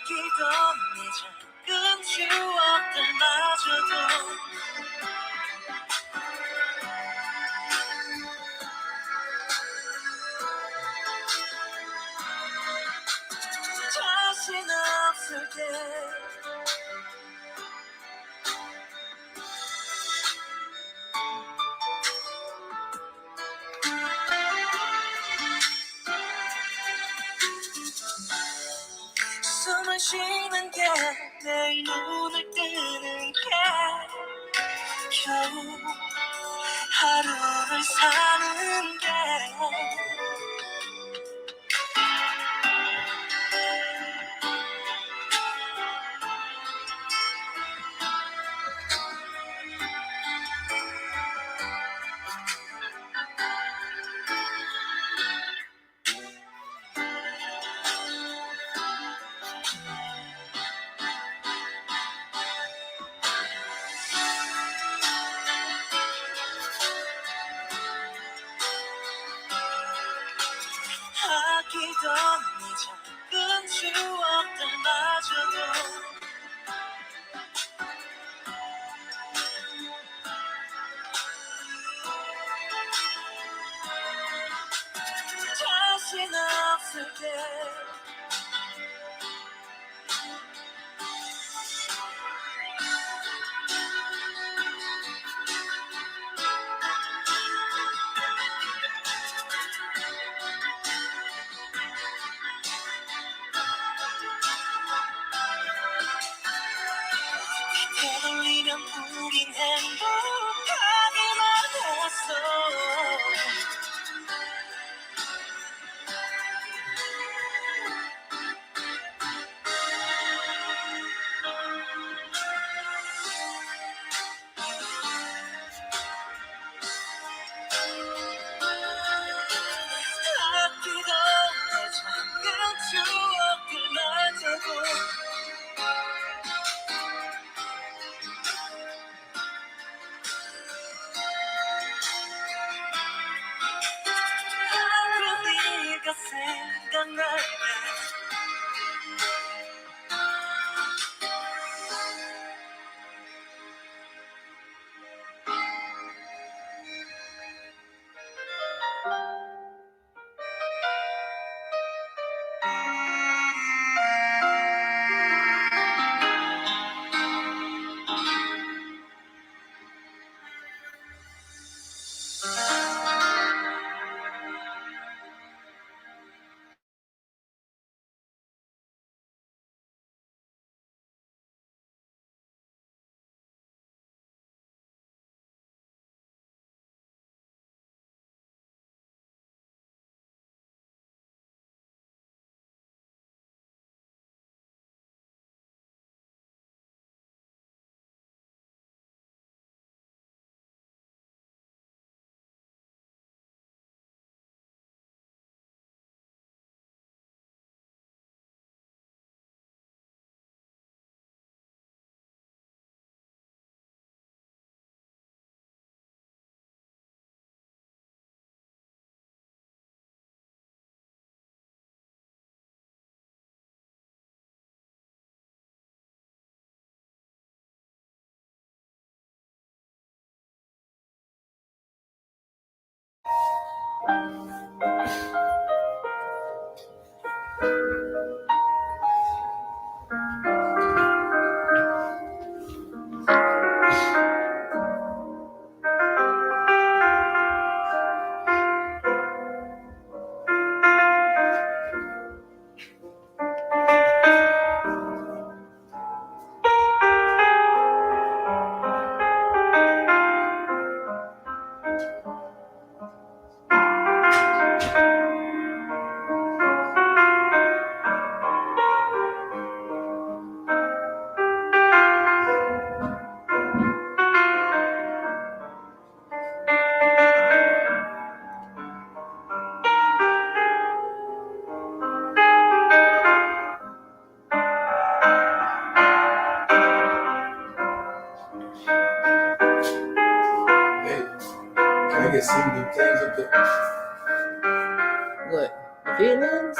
아끼던 내 작은 추억들마저도 자신 없을 때 숨을 쉬는 게 내 눈을 뜨는 게 겨우 하루를 사는 게 아끼던 내 작은 추억들마저도 자신 없을 때 되돌리면 우린 행복하기만 했어 아끼던 내 작은 추억들마저도 하루 네가 생각날 때 I can see new things up there. What? The fig news?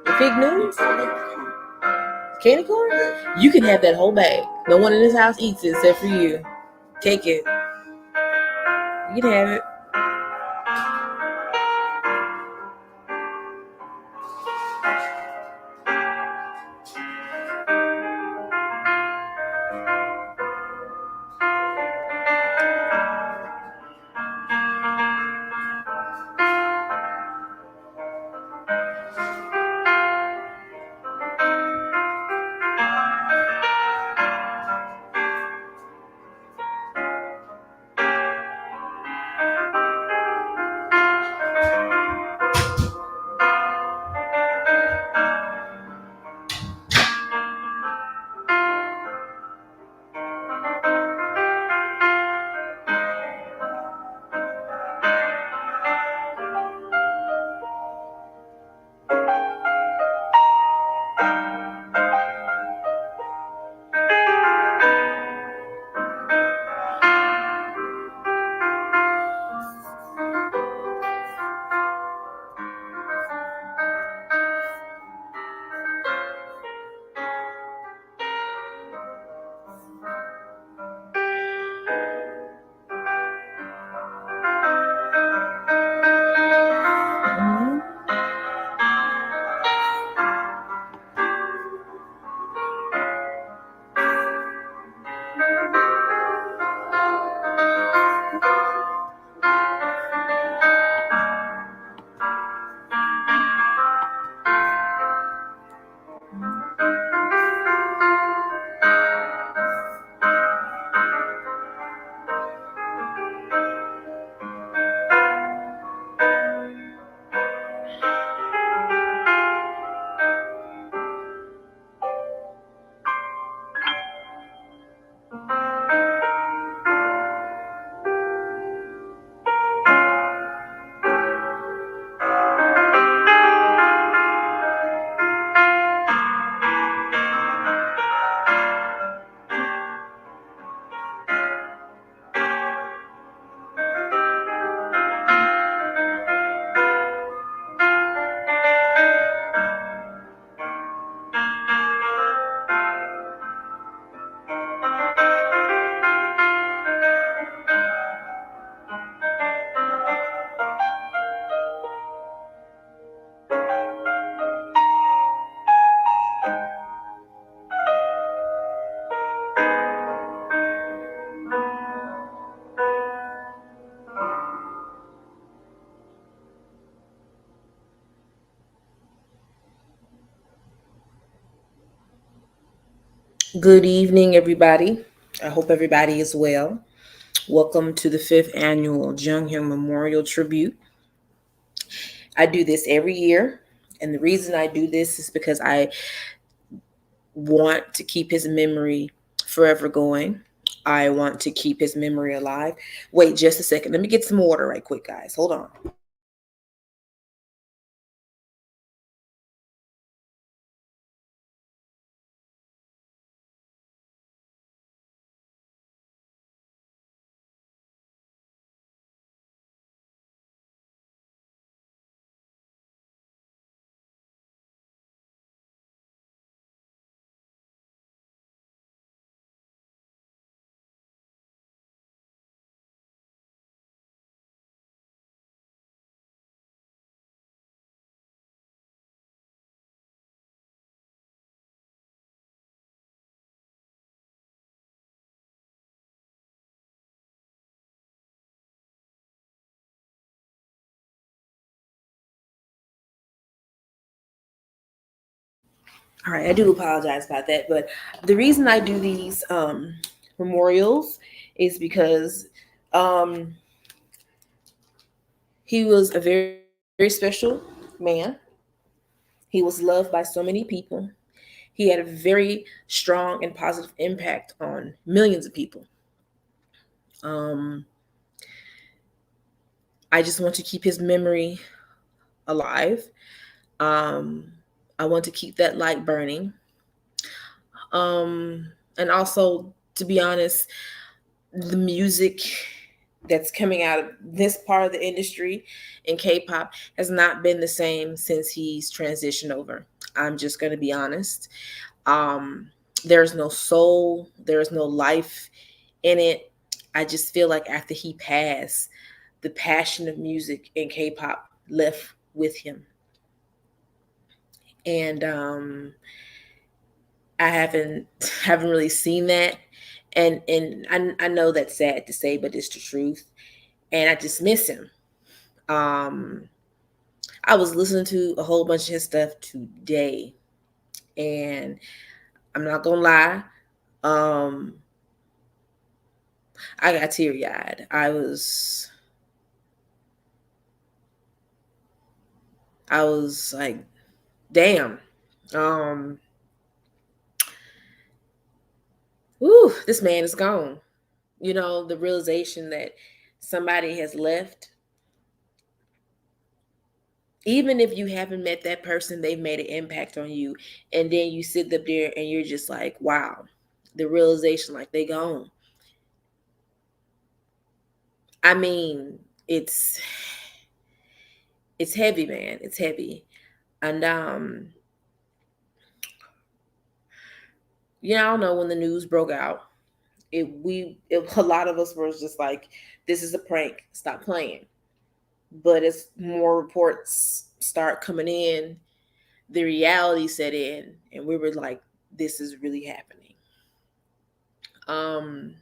The fig news? Candy corn? You can have that whole bag. No one in this house eats it except for you. Take it. You can have it. Good evening, everybody. I hope everybody is well. Welcome to the fifth annual Jonghyun Memorial Tribute. I do this every year, and the reason I do this is because I want to keep his memory forever going. I want to keep his memory alive. Wait just a second. Let me get some water right quick, guys. Hold on. All right, I do apologize about that, but the reason I do these memorials is because um, he was a very, very special man. He was loved by so many people. He had a very strong and positive impact on millions of people. Um, I just want to keep his memory alive. Um, I want to keep that light burning. And also, to be honest, the music that's coming out of this part of the industry in K-pop has not been the same since he's transitioned over. I'm just going to be honest. Um, there's no soul, there's no life in it. I just feel like after he passed, the passion of music and K-pop left with him. And I haven't really seen that. And I know that's sad to say, but it's the truth. And I just miss him. Um, I was listening to a whole bunch of his stuff today, and I'm not gonna lie, um, I got teary eyed. I was like, damn. Um, whew, this man is gone. The realization that somebody has left, even if you haven't met that person, they've made an impact on you. And then you sit up there and you're just like, wow, the realization, like, they gone. I mean, it's heavy, man. It's heavy. And I don't know, when the news broke out, a lot of us were just like, this is a prank, stop playing. But as more reports start coming in, the reality set in, and we were like, this is really happening. Um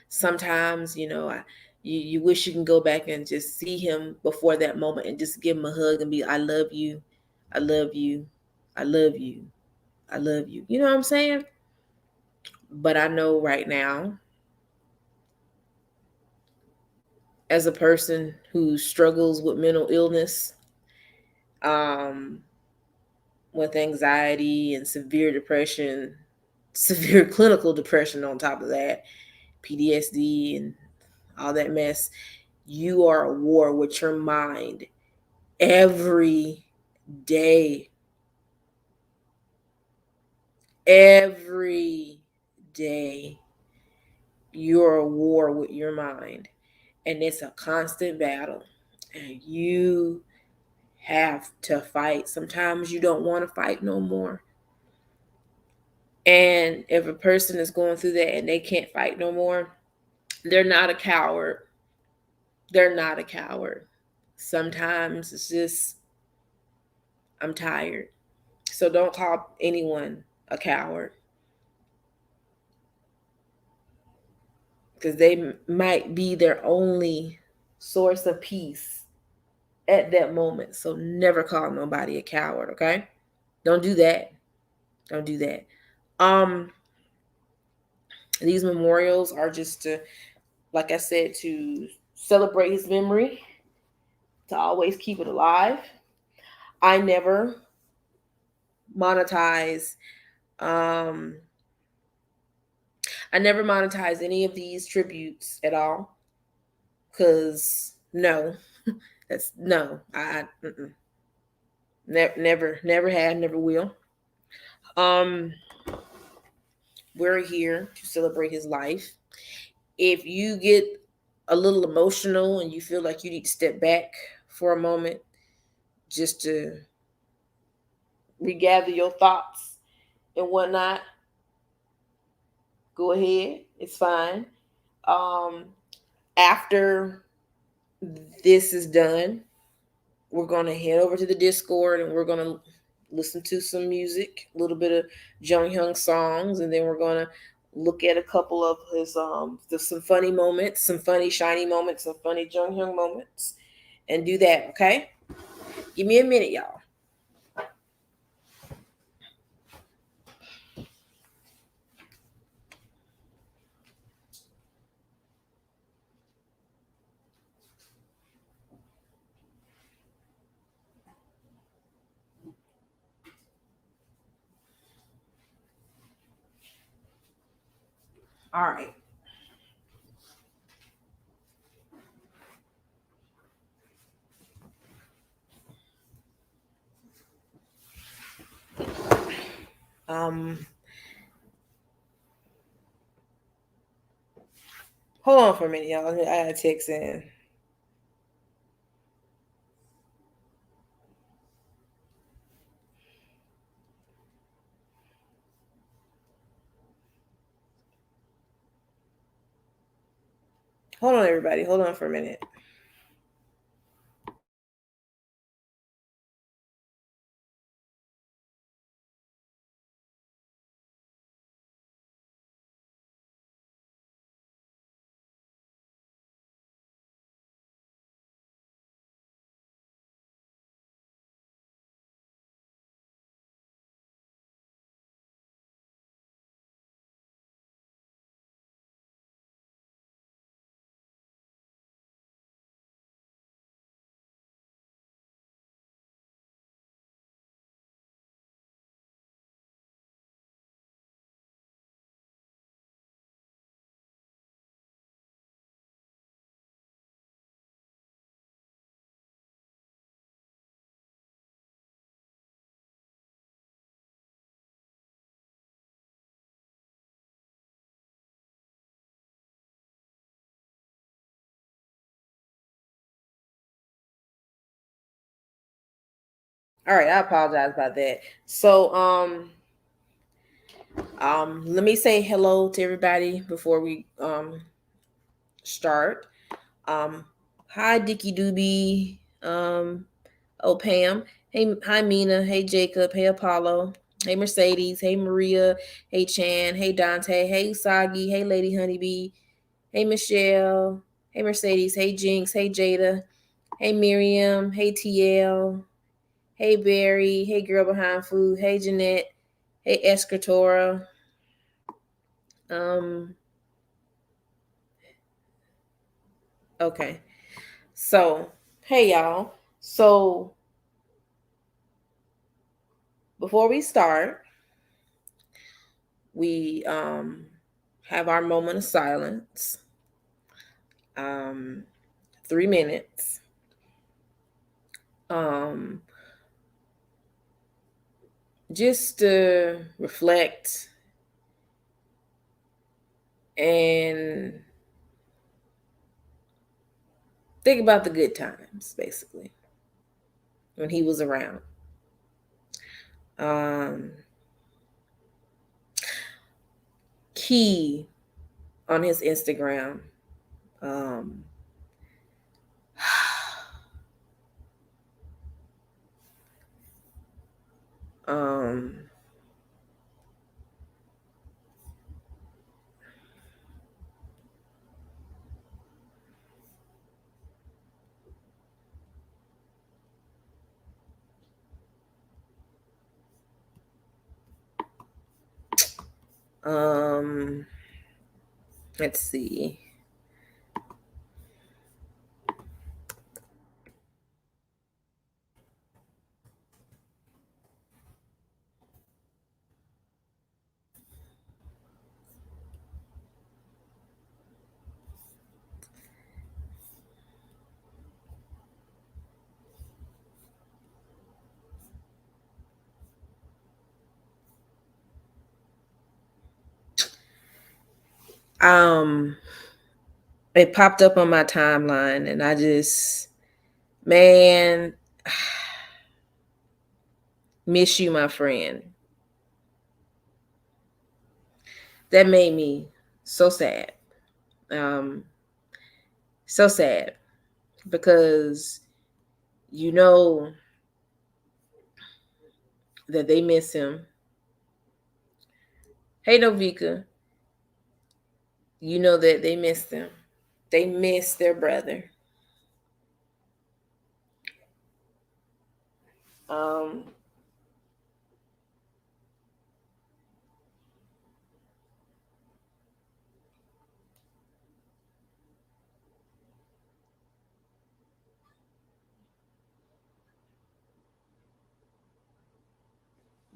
Sometimes, you wish you can go back and just see him before that moment and just give him a hug and be, I love you, I love you, I love you, I love you. You know what I'm saying? But I know right now, as a person who struggles with mental illness, um, with anxiety and severe depression, severe clinical depression on top of that, PTSD and all that mess, you are at war with your mind every day. Every day, you're at war with your mind. And it's a constant battle. And you have to fight. Sometimes you don't want to fight no more. And if a person is going through that and they can't fight no more, they're not a coward. They're not a coward. Sometimes it's just, I'm tired. So don't call anyone a coward, because they might be their only source of peace at that moment. So never call nobody a coward, okay? Don't do that. Don't do that. Um these memorials are just to, like I said, to celebrate his memory, to always keep it alive. I never monetize um I never monetize any of these tributes at all, cuz no. That's no. Never had, never will. Um we're here to celebrate his life. If you get a little emotional and you feel like you need to step back for a moment just to regather your thoughts and whatnot, go ahead. It's fine. Um, After this is done, we're going to head over to the Discord and we're going to listen to some music, a little bit of Jonghyun songs, and then we're going to look at a couple of his some funny moments, some funny shiny moments, some funny Jonghyun moments, and do that. Okay, give me a minute, y'all. All right. Um, Hold on for a minute, y'all. I got a text in. Hold on, everybody. Hold on for a minute. All right, I apologize about that. So, let me say hello to everybody before we start. Um, Hi, Dicky Doobie. Oh, Pam. Hey, hi, Mina. Hey, Jacob. Hey, Apollo. Hey, Mercedes. Hey, Maria. Hey, Chan. Hey, Dante. Hey, Usagi. Hey, Lady Honeybee. Hey, Michelle. Hey, Mercedes. Hey, Jinx. Hey, Jada. Hey, Miriam. Hey, TL. Hey, Barry. Hey, Girl Behind Food. Hey, Jeanette. Hey, Escritora. Um, okay. So, hey, y'all. So, before we start, we have our moment of silence. Um, 3 minutes. Um, just to reflect and think about the good times, basically, when he was around. Um, Key on his Instagram. Um, um, um, let's see. Um, it popped up on my timeline, and I just, man, miss you, my friend. That made me so sad. Um, so sad because you know that they miss him. Hey, Noveika, you know that they miss them. They miss their brother. Um,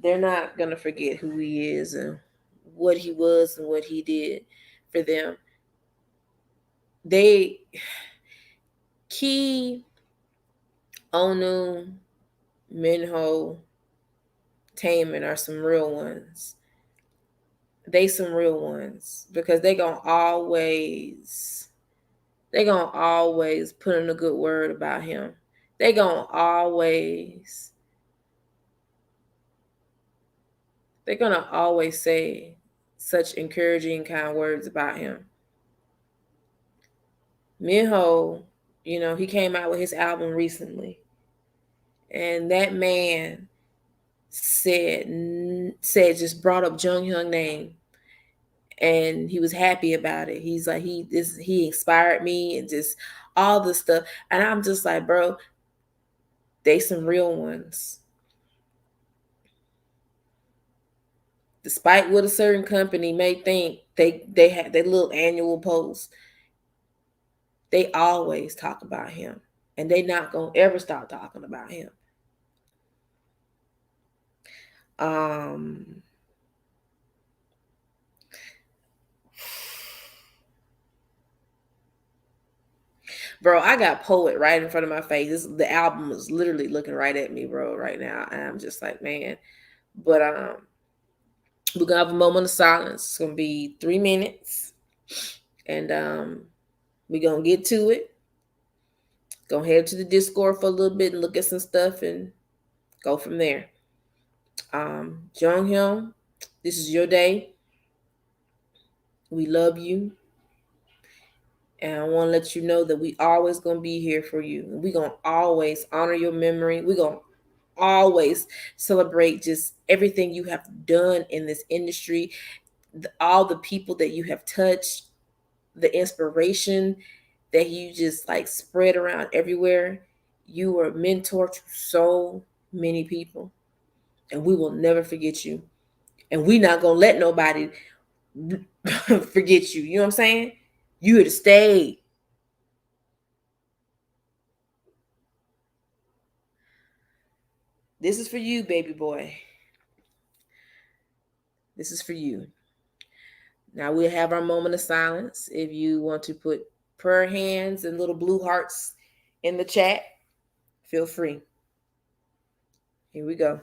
they're not gonna forget who he is and what he was and what he did for them. They Key, Onu, Minho, Taman are some real ones. They some real ones because they gonna always put in a good word about him. They gonna always they're gonna always say such encouraging kind words about him. Minho, he came out with his album recently, and that man said just brought up Jonghyun name, and he was happy about it. He's like he inspired me and just all this stuff, and I'm just like, bro, they some real ones. Despite what a certain company may think, they have their little annual post. They always talk about him, and they not gonna ever stop talking about him. Um, bro, I got Poet right in front of my face. The album is literally looking right at me, bro, right now, and I'm just like, man. But we're gonna have a moment of silence. It's gonna be 3 minutes, and we're gonna get to it. Go head to the Discord for a little bit and look at some stuff and go from there. Jonghyun, this is your day. We love you. And I want to let you know that we always gonna be here for you. And we gonna always honor your memory. We gonna always celebrate just everything you have done in this industry, all the people that you have touched, the inspiration that you just like spread around everywhere. You were a mentor to so many people, and we will never forget you. And we not gonna let nobody forget you. You know what I'm saying? You here to stay. This is for you, baby boy. This is for you. Now we'll have our moment of silence. If you want to put prayer hands and little blue hearts in the chat, feel free. Here we go.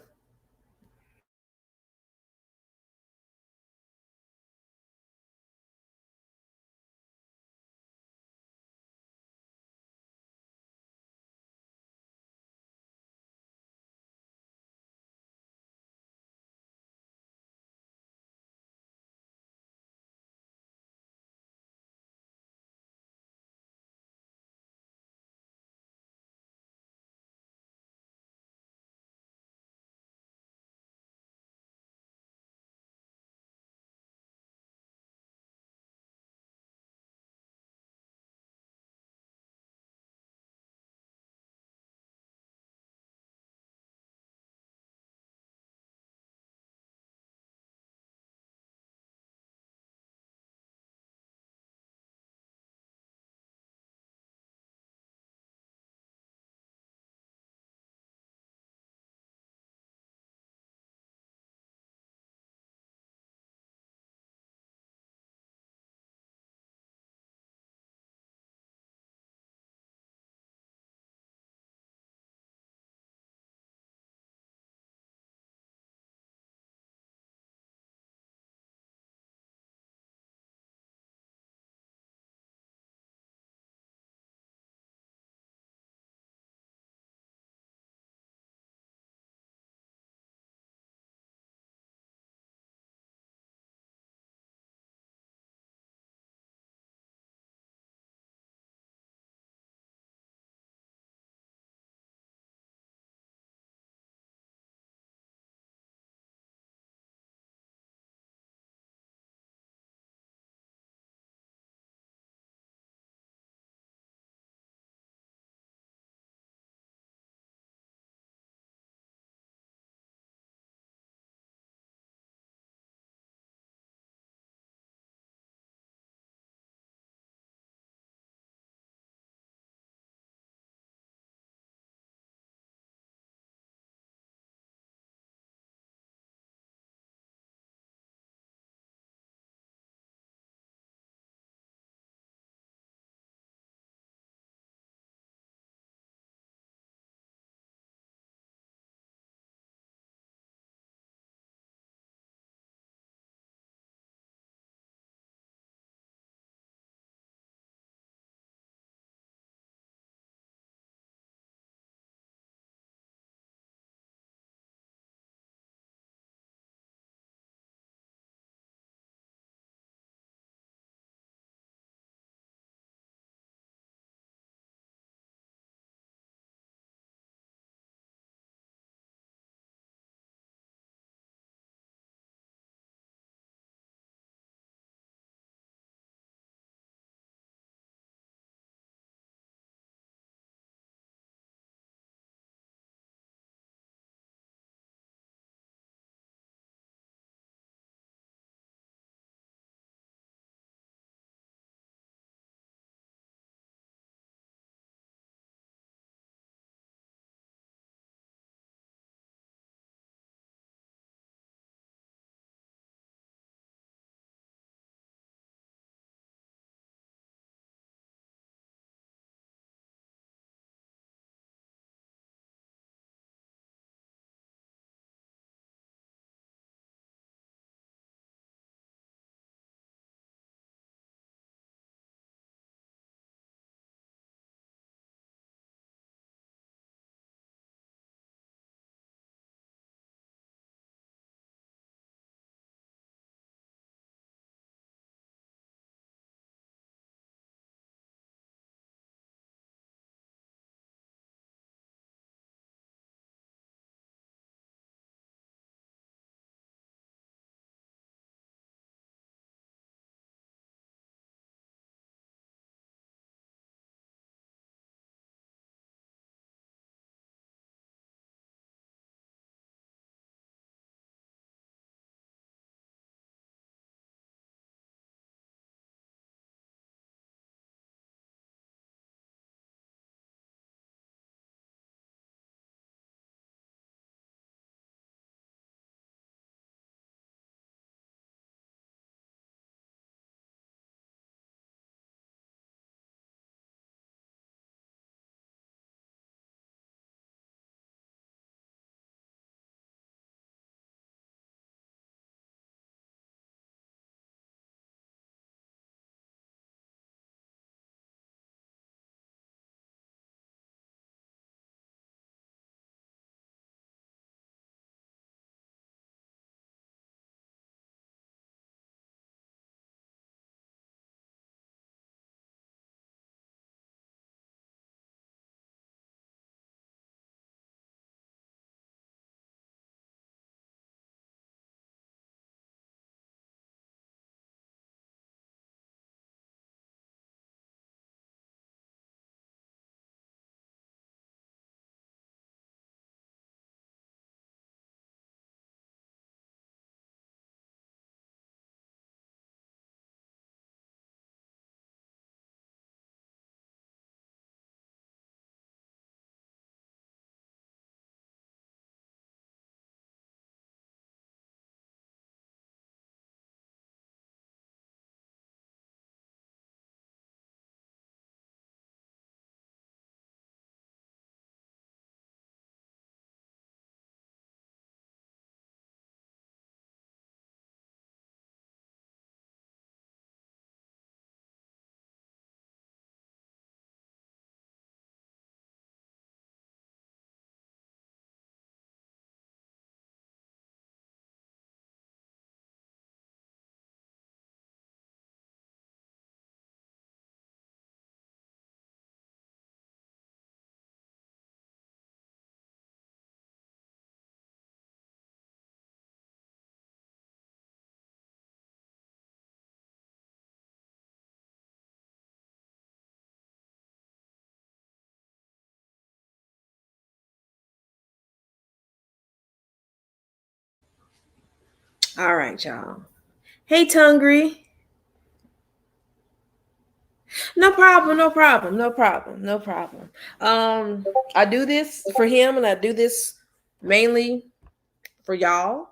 All right, y'all. Hey, Tungry. No problem, no problem, no problem, no problem. I do this for him and I do this mainly for y'all.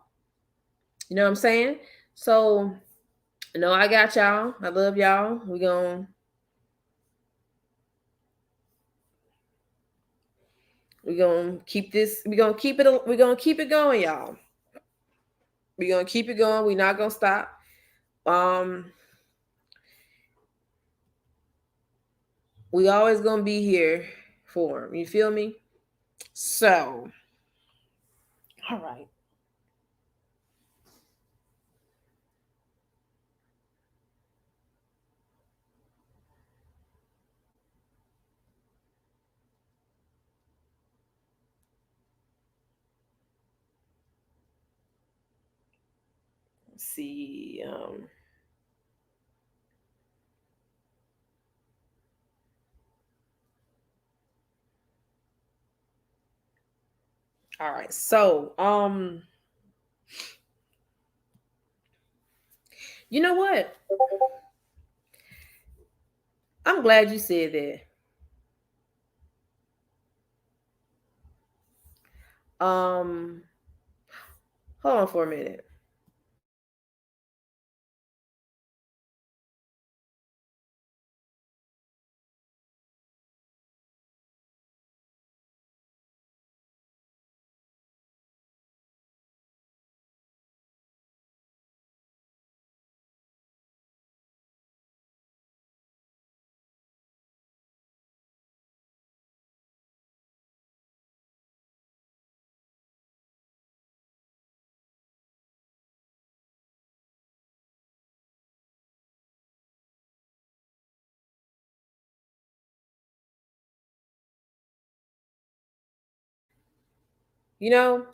You know what I'm saying? So, no, I got y'all. I love y'all. We're gonna keep this, we're gonna keep it going, y'all. We're gonna keep it going. We're not gonna stop. Um, we always gonna be here for him. You feel me? So, all right. Let's see. All right. So, you know what? I'm glad you said that. Hold on for a minute. You know,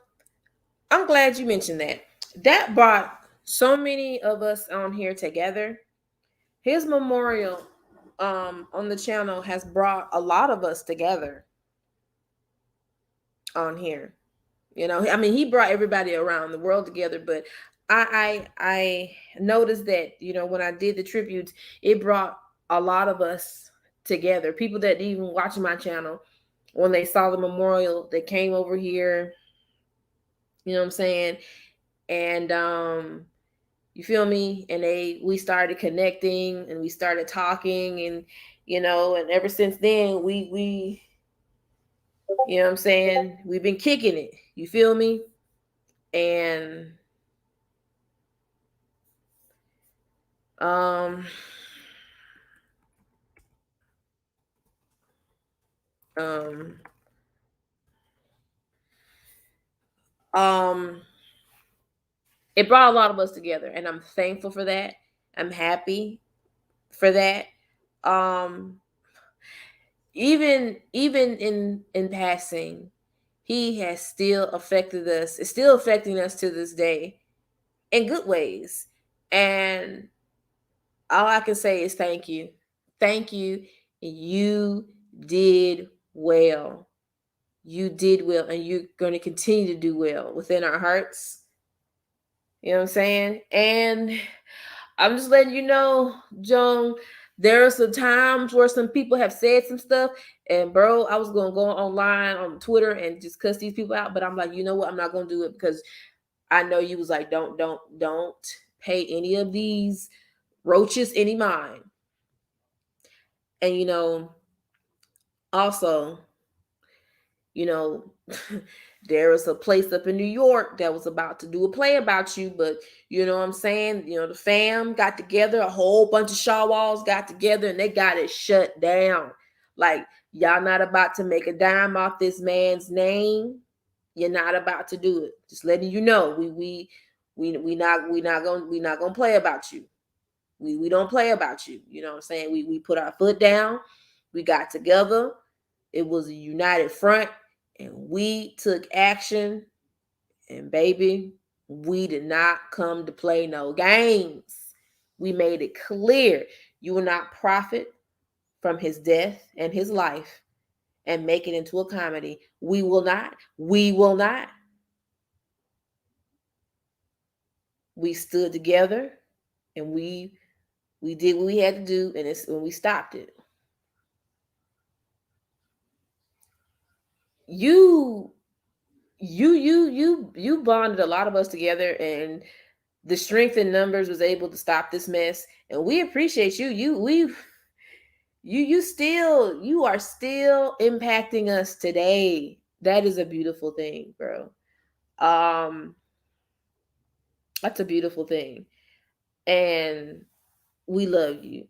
I'm glad you mentioned that. That brought so many of us on here together. His memorial on the channel has brought a lot of us together on here. You know, I mean, he brought everybody around the world together, but I noticed that, you know, when I did the tributes, it brought a lot of us together. People that didn't even watch my channel, when they saw the memorial, they came over here, you know what I'm saying? And you feel me? And we started connecting and we started talking, and you know, and ever since then we you know what I'm saying, we've been kicking it. You feel me? And um um um it brought a lot of us together, and I'm thankful for that. I'm happy for that. Um even in passing, he has still affected us. It's still affecting us to this day in good ways. And all I can say is thank you. Thank you. You did well. You did well, and you're going to continue to do well within our hearts. You know what I'm saying? And I'm just letting you know, Joan, there are some times where some people have said some stuff, and bro, I was gonna go online on Twitter and just cuss these people out, but I'm like, you know what? I'm not gonna do it because I know you was like, don't pay any of these roaches any mind. And you know, also, you know, there was a place up in New York that was about to do a play about you, but you know what I'm saying? You know, the fam got together, a whole bunch of Shaw Walls got together, and they got it shut down. Like, y'all not about to make a dime off this man's name. You're not about to do it. Just letting you know, we not gonna play about you. We don't play about you. You know what I'm saying? We put our foot down. We got together. It was a united front, and we took action. And baby, we did not come to play no games. We made it clear you will not profit from his death and his life and make it into a comedy. We will not. We will not. We stood together and we did what we had to do, and it's when we stopped it. You you bonded a lot of us together, and the strength in numbers was able to stop this mess, and we appreciate you. You are still impacting us today. That is a beautiful thing, bro. Um that's a beautiful thing. And we love you.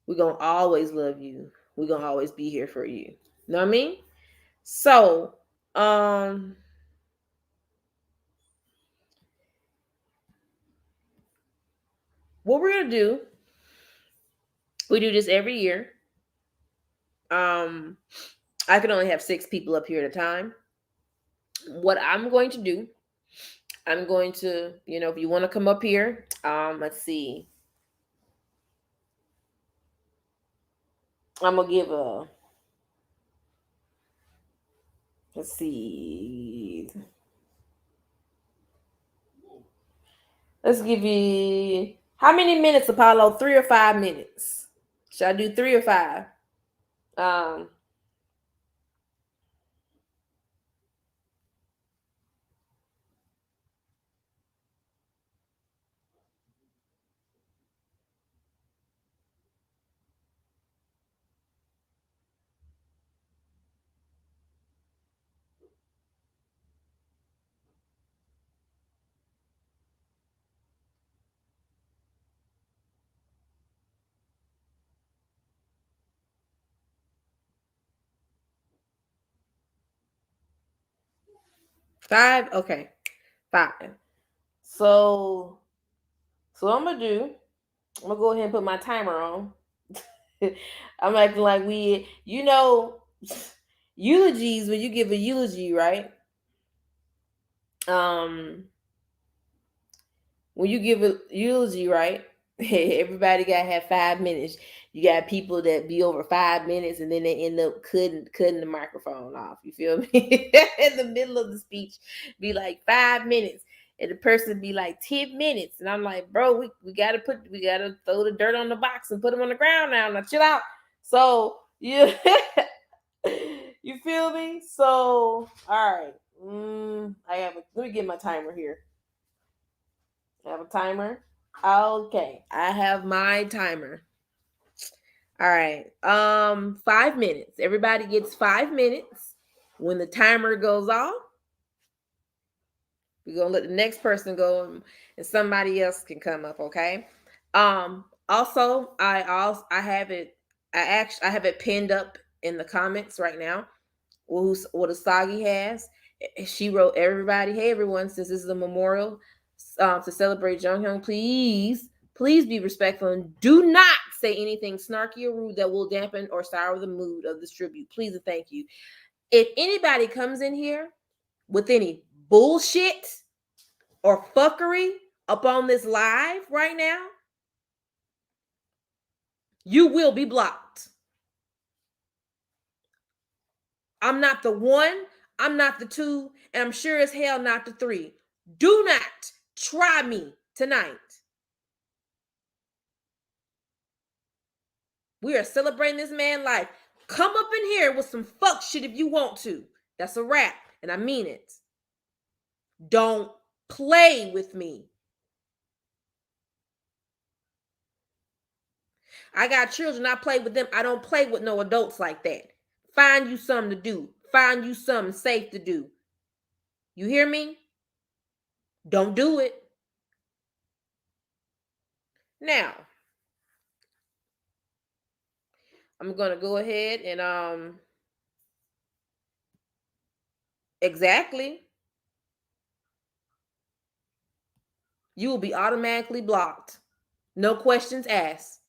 We're gonna always love you. We're gonna always be here for you. Know what I mean? So, um, what we're gonna do, we do this every year. Um, I can only have 6 people up here at a time. What I'm going to do, I'm going to, if you want to come up here, let's see. I'm gonna give a, let's see. Let's give you how many minutes, Apollo? 3 or 5 minutes? Should I do 3 or 5? Um, 5. Okay, 5. So, what I'm gonna do, I'm gonna go ahead and put my timer on. I'm acting like eulogies, when you give a eulogy, right? Um, when you give a eulogy, right? Everybody gotta have 5 minutes. You got people that be over 5 minutes and then they end up cutting the microphone off. You feel me? In the middle of the speech, be like 5 minutes. And the person be like 10 minutes. And I'm like, bro, we gotta throw the dirt on the box and put them on the ground now chill out. So you you feel me? So all right. Let me get my timer here. I have a timer. Okay, I have my timer. All right. 5 minutes. Everybody gets 5 minutes. When the timer goes off, we're gonna let the next person go, and somebody else can come up. Okay. Also, I have it. I have it pinned up in the comments right now. What Usagi has. She wrote, everybody, hey everyone, since this is a memorial to celebrate Jonghyun, please be respectful and do not say anything snarky or rude that will dampen or sour the mood of this tribute. Please and thank you. If anybody comes in here with any bullshit or fuckery up on this live right now, you will be blocked. I'm not the 1, I'm not the 2, and I'm sure as hell not the 3. Do not try me tonight. We are celebrating this man's life. Come up in here with some fuck shit if you want to. That's a wrap, and I mean it. Don't play with me. I got children, I play with them. I don't play with no adults like that. Find you something to do. Find you something safe to do. You hear me? Don't do it. Now, I'm going to go ahead and exactly. You will be automatically blocked. No questions asked.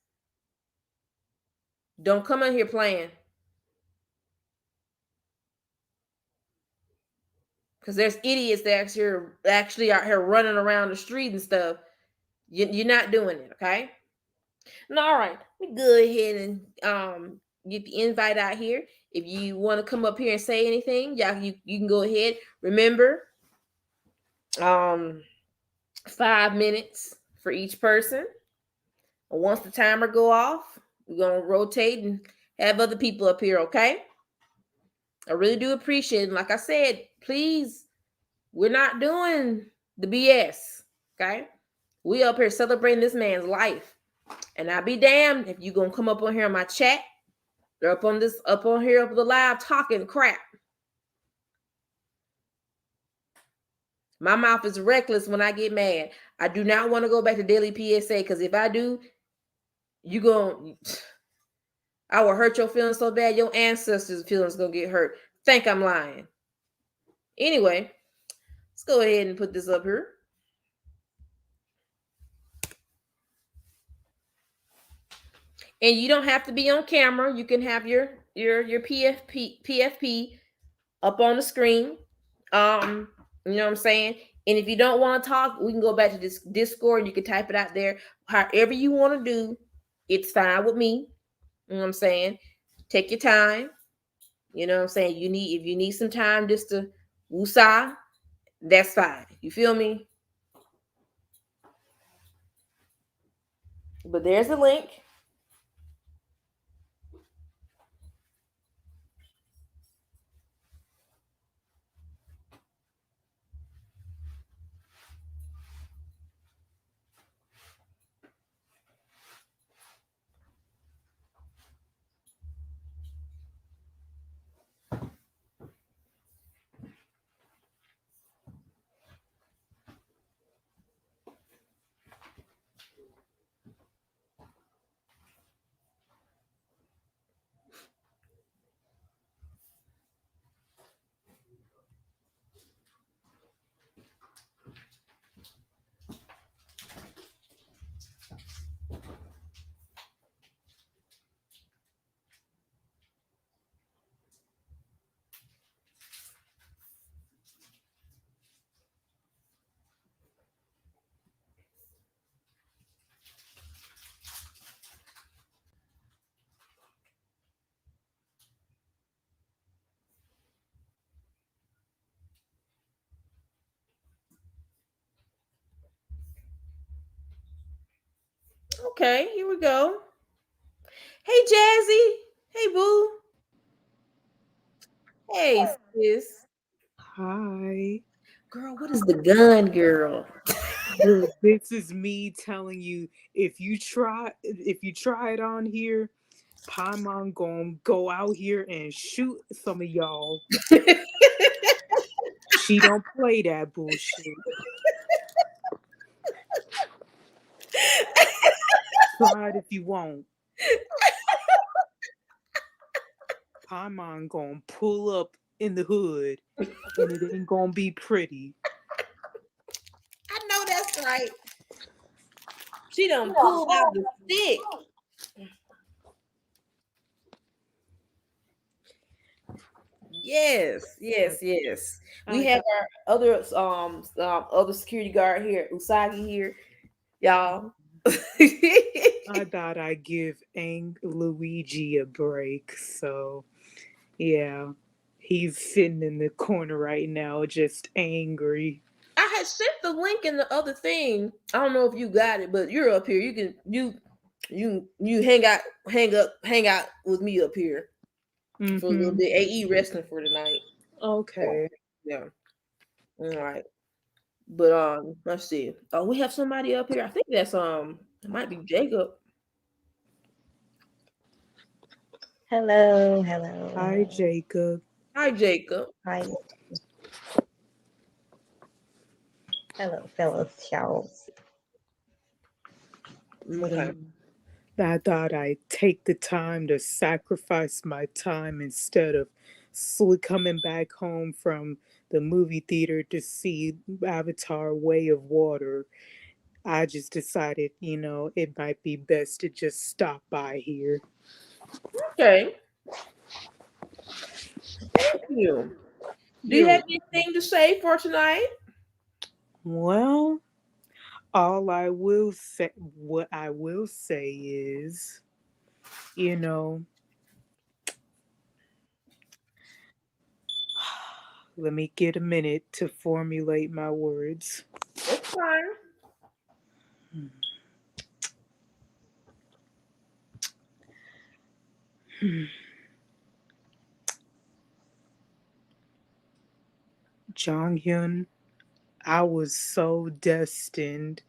Don't come in here playing. Because there's idiots that actually out here running around the street and stuff. You're not doing it, okay? No, all right. Let me go ahead and get the invite out here. If you want to come up here and say anything, y'all, you can go ahead. Remember, um, 5 minutes for each person. And once the timer go off, we're gonna rotate and have other people up here, okay? I really do appreciate it. Like I said, please, we're not doing the BS, okay? We up here celebrating this man's life. And I'll be damned if you gonna come up on here in my chat or up on here up the live talking crap. My mouth is reckless when I get mad. I do not want to go back to daily PSA because if I do, you going I will hurt your feelings so bad your ancestors' feelings gonna get hurt. Think I'm lying. Anyway, let's go ahead and put this up here. And you don't have to be on camera. You can have your PFP up on the screen. You know what I'm saying? And if you don't want to talk, we can go back to this Discord. You can type it out there. However you want to do, it's fine with me. You know what I'm saying? Take your time. You know what I'm saying? If you need some time just to woosah, that's fine. You feel me? But there's a link. Okay, here we go. Hey, Jazzy. Hey, Boo. Hey, sis. Hi. Girl, what is the gun, girl? Look, this is me telling you if you try it on here, Paimon gonna go out here and shoot some of y'all. She don't play that bullshit. Try it if you want. Paimon gonna pull up in the hood and it ain't gonna be pretty. I know that's right. She done pulled out the stick. Yes, I, yes, yes. We I have thought our other security guard here, Usagi here, y'all. I thought I'd give Luigi a break, so yeah. He's sitting in the corner right now, just angry. I had sent the link in the other thing. I don't know if you got it, but you're up here. You hang out with me up here for a little Mm-hmm. bit. AE resting for tonight. Okay. Yeah. All right. But let's see. Oh, we have somebody up here. I think that's it might be Jacob. Hello, hello, Hi, hello. Jacob. Hi, Jacob. Hi, hello, fellow Charles. What are Okay. you? I thought I'd take the time to sacrifice my time instead of coming back home from the movie theater to see Avatar Way of Water. I just decided, it might be best to just stop by here. Okay. Thank you. Do you have You're anything to say for tonight? well. What I will say is, you know, let me get a minute to formulate my words. It's fine. Hmm. Jonghyun, I was so destined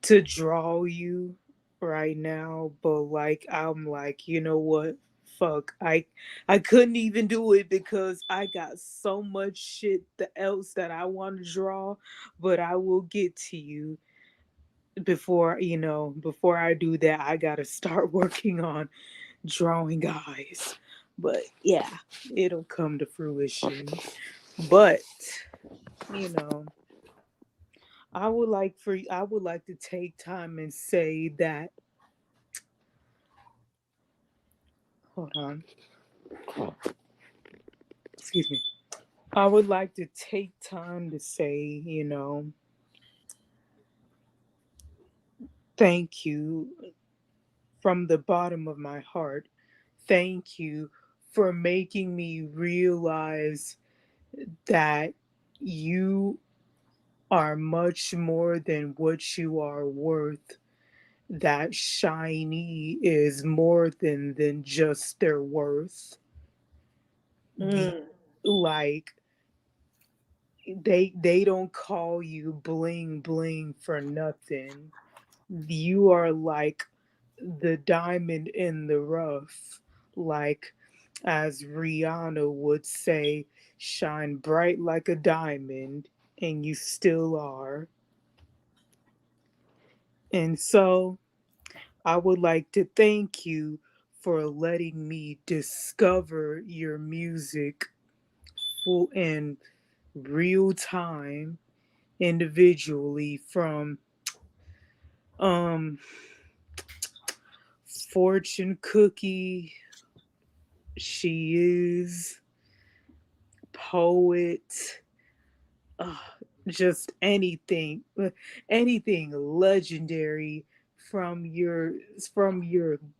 to draw you right now, but like I'm like, you know what? Fuck. I couldn't even do it because I got so much shit else that I want to draw, but I will get to you before, before I do that, I got to start working on drawing guys. But yeah, it'll come to fruition. But, you know, I would like to take time and say that hold on, excuse me. I would like to take time to say, thank you from the bottom of my heart. Thank you for making me realize that you are much more than what you are worth. That shiny is more than just their worth. The, Mm. like they don't call you bling bling for nothing. You are like the diamond in the rough, like as Rihanna would say, shine bright like a diamond, and you still are. And so I would like to thank you for letting me discover your music full in real time individually from um fortune cookie she is poet, uh, just anything legendary from your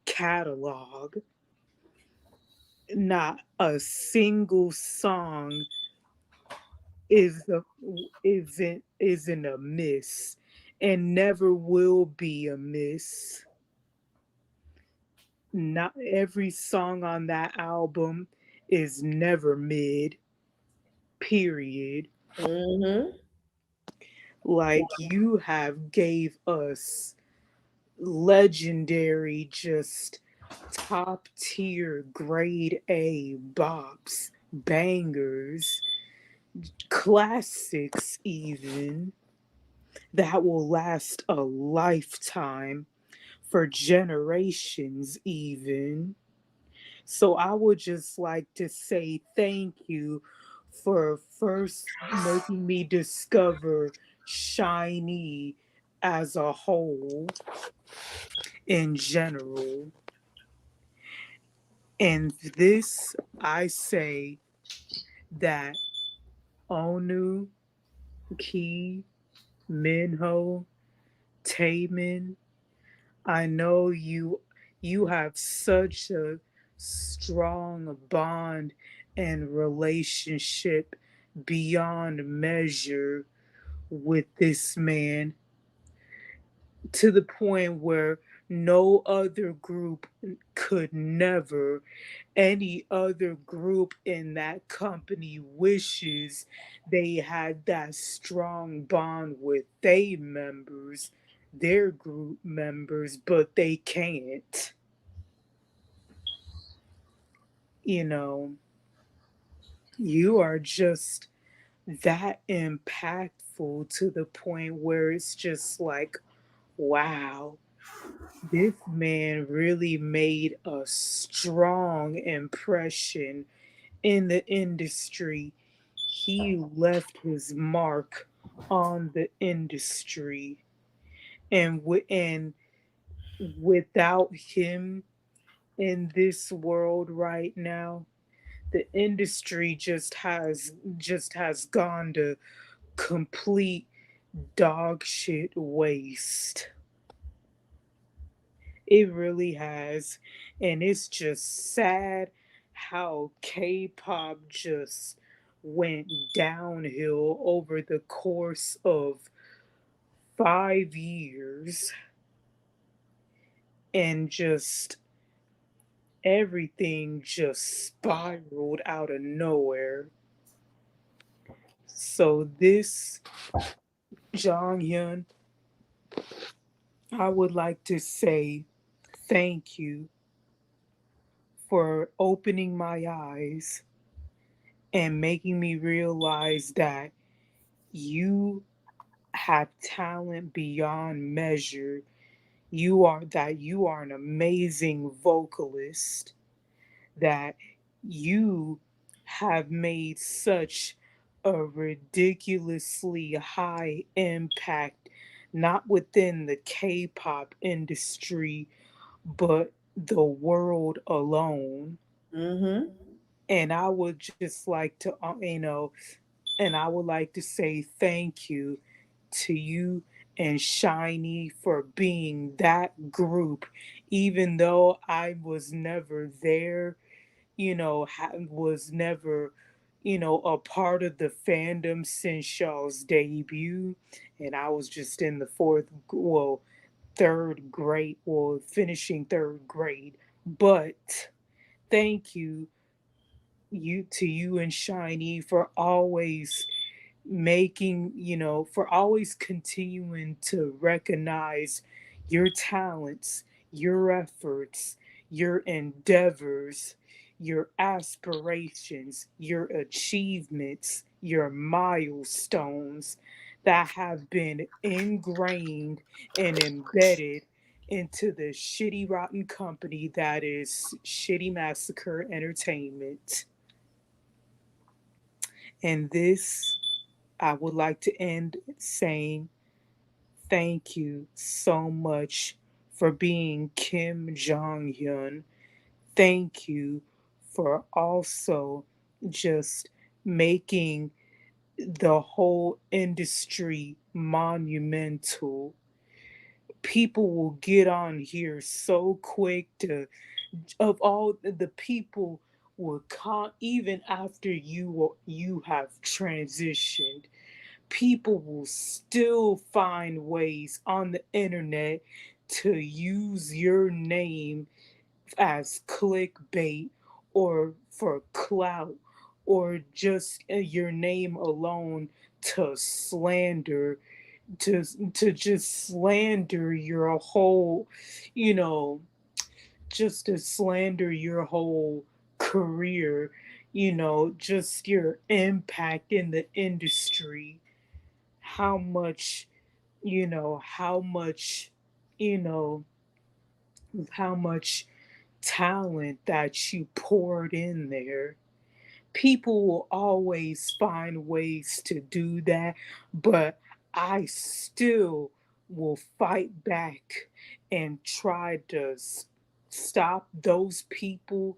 catalog. Not a single song is a, isn't a miss and never will be a miss. Not every song on that album is never mid, period. Mm-hmm. Like you have gave us legendary, just top tier grade A bops, bangers, classics even that will last a lifetime for generations even. So I would just like to say thank you for first making me discover Shiny as a whole in general. And this I say that Onu, Ki, Minho, Taemin, I know you have such a strong bond and relationship beyond measure with this man to the point where no other group could never, any other group in that company wishes they had that strong bond with their group members, but they can't. You know, you are just that impactful to the point where it's just like, wow, this man really made a strong impression in the industry. He left his mark on the industry, and without him in this world right now, the industry just has gone to complete dog shit waste. It really has. And it's just sad how K pop just went downhill over the course of 5 years and just everything just spiraled out of nowhere. So this Jonghyun, I would like to say thank you for opening my eyes and making me realize that you have talent beyond measure. You are an amazing vocalist, that you have made such a ridiculously high impact, not within the K-pop industry, but the world alone. Mm-hmm. And I would just like to, and I would like to say thank you to you and Shiny for being that group, even though I was never there, was never, a part of the fandom since y'all's debut. And I was just in the third grade, or finishing third grade. But thank you and Shiny for always for always continuing to recognize your talents, your efforts, your endeavors, your aspirations, your achievements, your milestones that have been ingrained and embedded into the shitty rotten company that is Shitty Massacre Entertainment. And this, I would like to end saying thank you so much for being Kim Jong Hyun. Thank you for also just making the whole industry monumental. People will get on here so quick to, of all the people will come, even after you have transitioned, people will still find ways on the internet to use your name as clickbait, or for clout, or just your name alone to slander, to just slander your whole, you know, just to slander your whole career, just your impact in the industry, how much, how much, you know, how much talent that you poured in there. People will always find ways to do that, but I still will fight back and try to stop those people,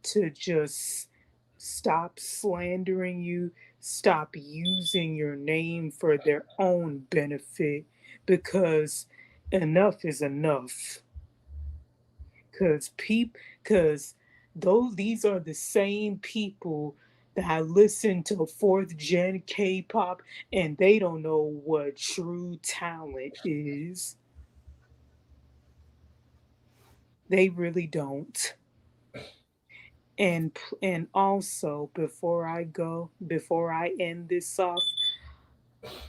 to just stop slandering you, stop using your name for their own benefit, because enough is enough. Cause cause though these are the same people that listen to fourth gen K-pop, and they don't know what true talent is. They really don't. And also, before I end this off,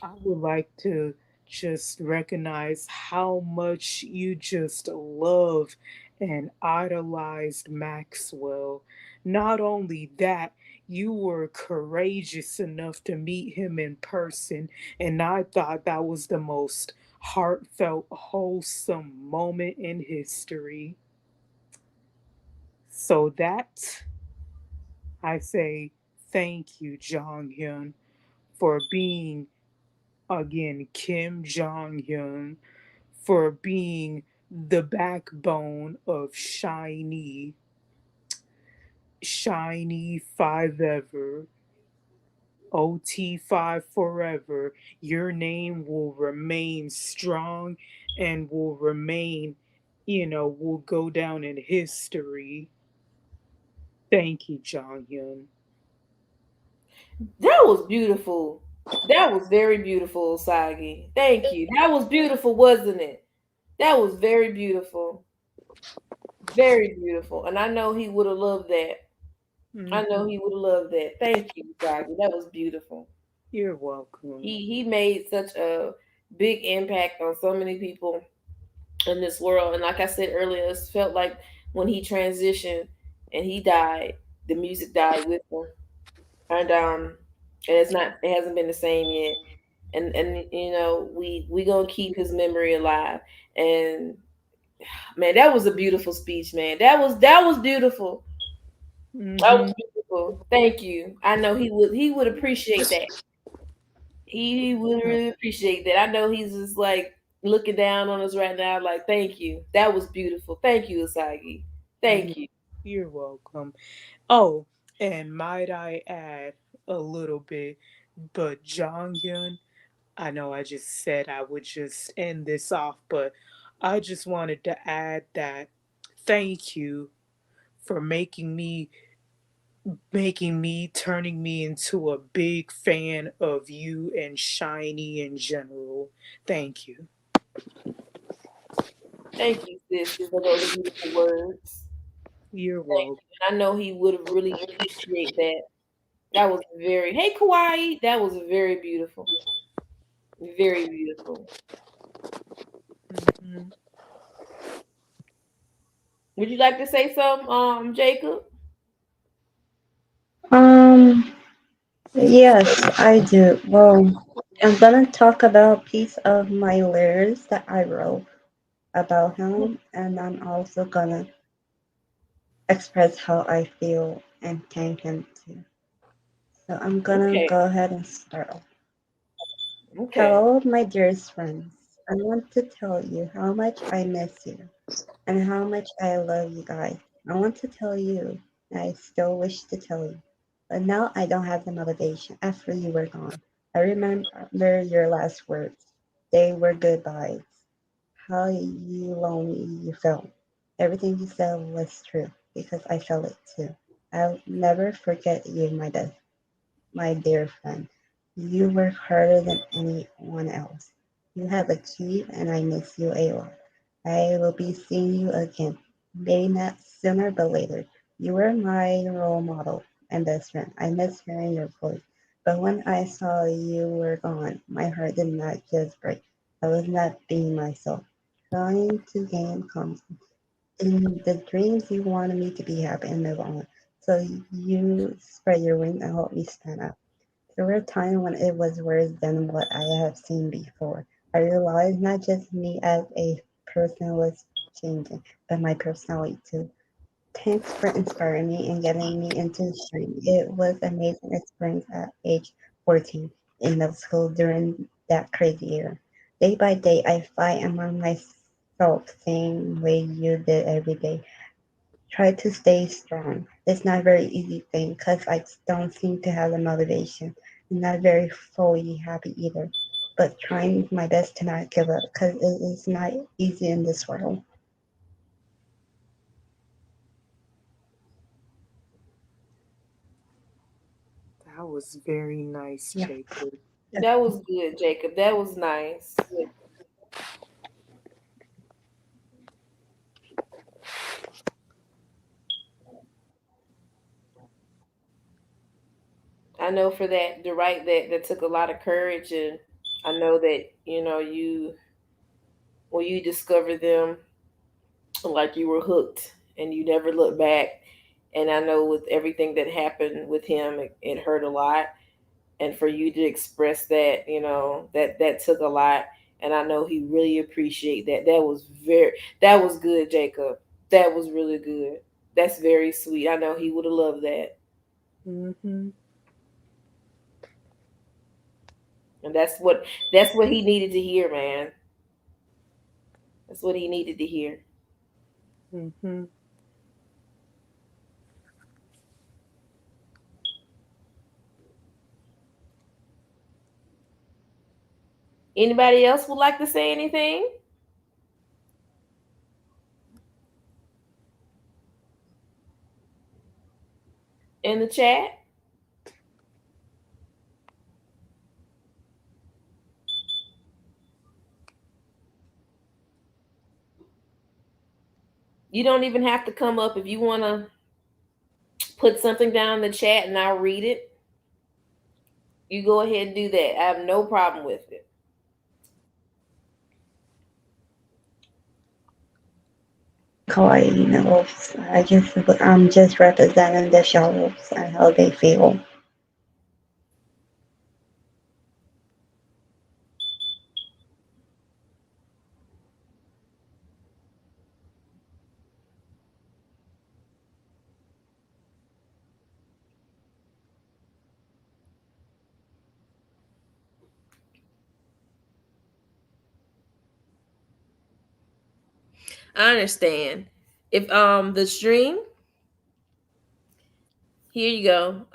I would like to just recognize how much you just love and idolized Maxwell. Not only that, you were courageous enough to meet him in person, and I thought that was the most heartfelt, wholesome moment in history. So that, I say thank you, Jong Hyun, for being, again, Kim Jong Hyun, for being the backbone of Shiny 5 ever, OT5 forever. Your name will remain strong and will remain, will go down in history. Thank you, Jong Hyun. That was beautiful. That was very beautiful, Usagi. Thank you. That was beautiful, wasn't it? That was very beautiful. Very beautiful. And I know he would have loved that. I know Hmm. he would have loved that. Thank you, Usagi. That was beautiful. You're welcome. He made such a big impact on so many people in this world. And like I said earlier, it felt like when he transitioned and he died, the music died with him. And it hasn't been the same yet. And we gonna keep his memory alive. And man, that was a beautiful speech, man. That was beautiful. That was Hmm. beautiful. Thank you. I know he would appreciate that. He would really appreciate that. I know he's just like looking down on us right now, like, thank you. That was beautiful. Thank you, Usagi. You, Thank you. you're welcome. Oh, and might I add a little bit, but Jonghyun, I know I just said I would just end this off, but I just wanted to add that thank you for turning me into a big fan of you and Shiny in general. Thank you. Thank you, sis, for those beautiful words. You're Thank welcome. you. And I know he would have really appreciate that. That was very hey Kawaii. That was very beautiful. Very beautiful. Mhm. Would you like to say something, Jacob? Um, yes, I do. Well, I'm gonna talk about a piece of my lyrics that I wrote about him, and I'm also gonna express how I feel and thank him too. So I'm gonna Okay. go ahead and start off. Okay. Hello, my dearest friends. I want to tell you how much I miss you and how much I love you guys. I want to tell you, and I still wish to tell you, but now I don't have the motivation after you were gone. I remember your last words. They were goodbyes. How you lonely you felt. Everything you said was true because I felt it too. I'll never forget you, my dear friend. You work harder than anyone else. You have achieved, and I miss you a lot. I will be seeing you again. Maybe not sooner, but later. You were my role model and best friend. I miss hearing your voice. But when I saw you were gone, my heart did not just break. I was not being myself. Trying to gain confidence in the dreams you wanted me to be happy and move on. So you spread your wings and helped me stand up. There were times when it was worse than what I have seen before. I realized not just me as a person was changing, but my personality too. Thanks for inspiring me and getting me into stream. It was amazing experience at age 14 in middle school during that crazy year. Day by day, I fight among myself, same way you did every day. Try to stay strong. It's not a very easy thing because I don't seem to have the motivation. I'm not very fully happy either, but trying my best to not give up because it is not easy in this world. That was very nice, Yeah. Jacob. That was good, Jacob. That was nice. I know for that to write that took a lot of courage, and I know that you when you discovered them, like you were hooked and you never looked back. And I know with everything that happened with him, it hurt a lot. And for you to express that, that took a lot. And I know he really appreciate that. That was good, Jacob. That was really good. That's very sweet. I know he would have loved that. Hmm. And that's what he needed to hear, man. That's what he needed to hear. Hmm. Anybody else would like to say anything in the chat? You don't even have to come up if you want to put something down in the chat and I'll read it. You go ahead and do that. I have no problem with it. Kawaii knows. I'm just representing the shows and how they feel. I understand. If the stream, here you go.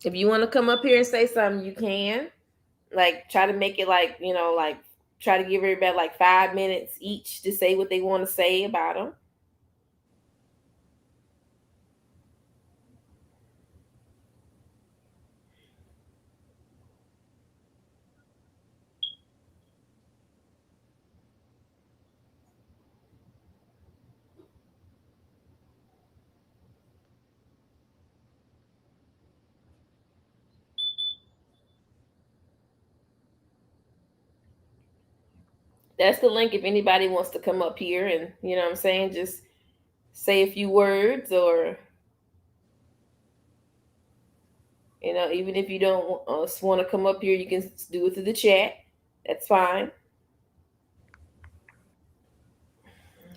If you want to come up here and say something, you can. Like try to make it like, like try to give everybody like 5 minutes each to say what they want to say about them. That's the link if anybody wants to come up here and, what I'm saying, just say a few words, or even if you don't want to come up here, you can do it through the chat. That's fine.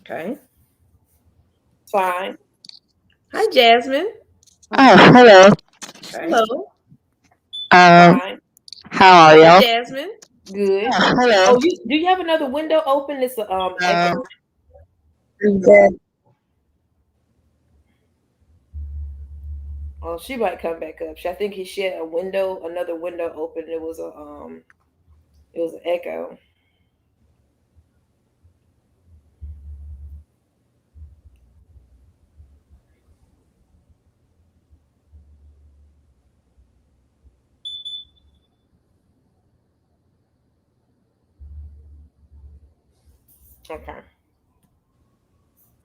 Okay. Fine. Hi, Jasmine. Oh, hello. Okay. Hello. Um, Fine. how are Hi, y'all? Jasmine. Good. Oh, hello. Oh, do you have another window open? It's Um, echo. I'm good. Oh, she might come back up. I think she had another window open. It was an echo. Okay.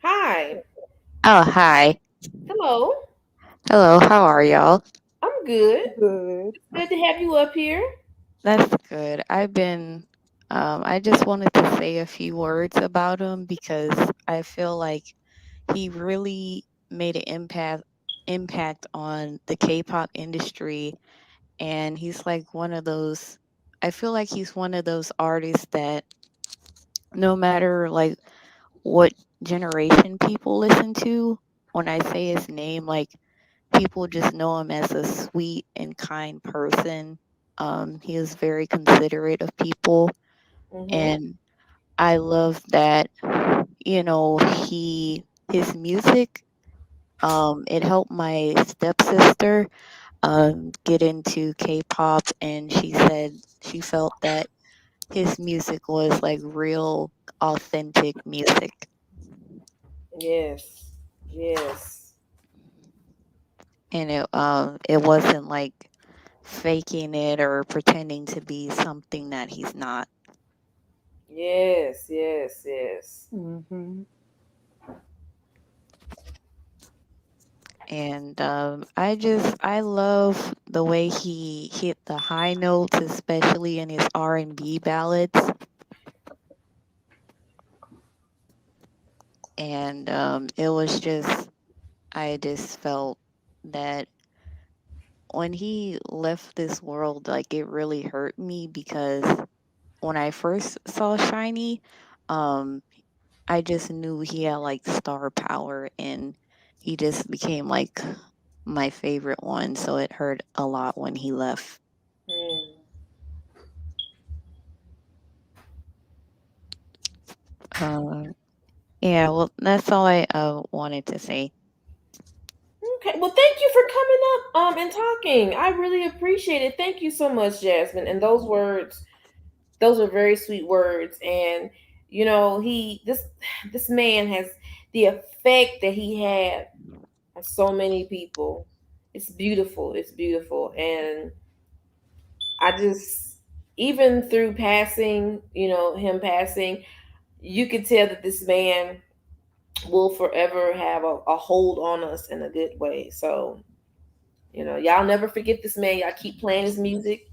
Hi. oh, hi. Hello. Hello, how are y'all? I'm good. Good. It's good to have you up here. That's good. I just wanted to say a few words about him because I feel like he really made an impact on the K-pop industry, and he's like one of those. I feel like he's one of those artists that no matter like what generation people listen to, when I say his name, like people just know him as a sweet and kind person. He is very considerate of people, Mhm. and I love that. You know, his music. It helped my stepsister get into K-pop, and she said she felt that his music was like real, authentic music. Yes. Yes. And it wasn't like faking it or pretending to be something that he's not. Yes. Yes. Yes. Mm-hmm. And I love the way he hit the high notes, especially in his R&B ballads. And it was just I just felt that when he left this world, like it really hurt me because when I first saw Shiny, um, I just knew he had like star power, and he just became like my favorite one. So it hurt a lot when he left. Mm. Uh, yeah, well, that's all I wanted to say. Okay. Well, thank you for coming up and talking. I really appreciate it. Thank you so much, Jasmine. And those are very sweet words. And he this man has the effect that he had on so many people. It's beautiful. It's beautiful. And I just even through passing, him passing, you could tell that this man will forever have a hold on us in a good way. So, y'all never forget this man. Y'all keep playing his music.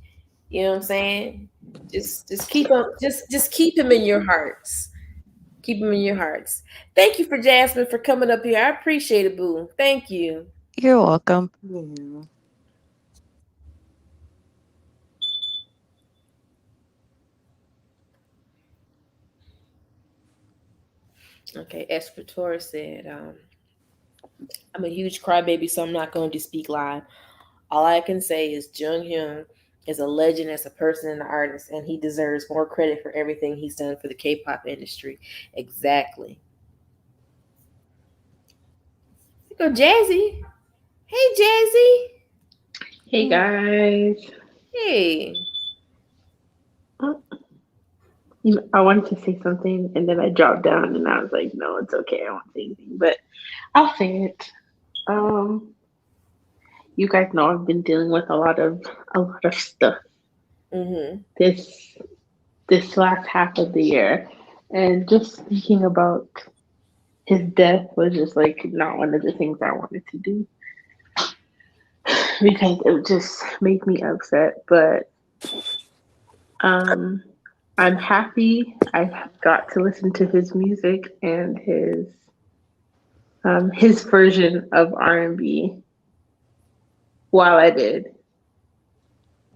You know what I'm saying? Just keep him, just keep him in your hearts. Keep him in your hearts. Thank you for Jasmine for coming up here. I appreciate it, boo. Thank you. You're welcome. Yeah. Okay, Escritor said, I'm a huge crybaby, so I'm not going to speak live. All I can say is Jonghyun is a legend as a person and an artist, and he deserves more credit for everything he's done for the K-pop industry. Exactly. There go Jazzy. Hey, Jazzy. Hey guys. Hey. Uh, I wanted to say something and then I dropped down and I was like, no, it's okay. I won't say anything, but I'll say it. Um, you guys know I've been dealing with a lot of stuff Mm-hmm. this this last half of the year, and just speaking about his death was just like not one of the things I wanted to do because it would just make me upset. But um, I'm happy I got to listen to his music and his version of R&B while I did.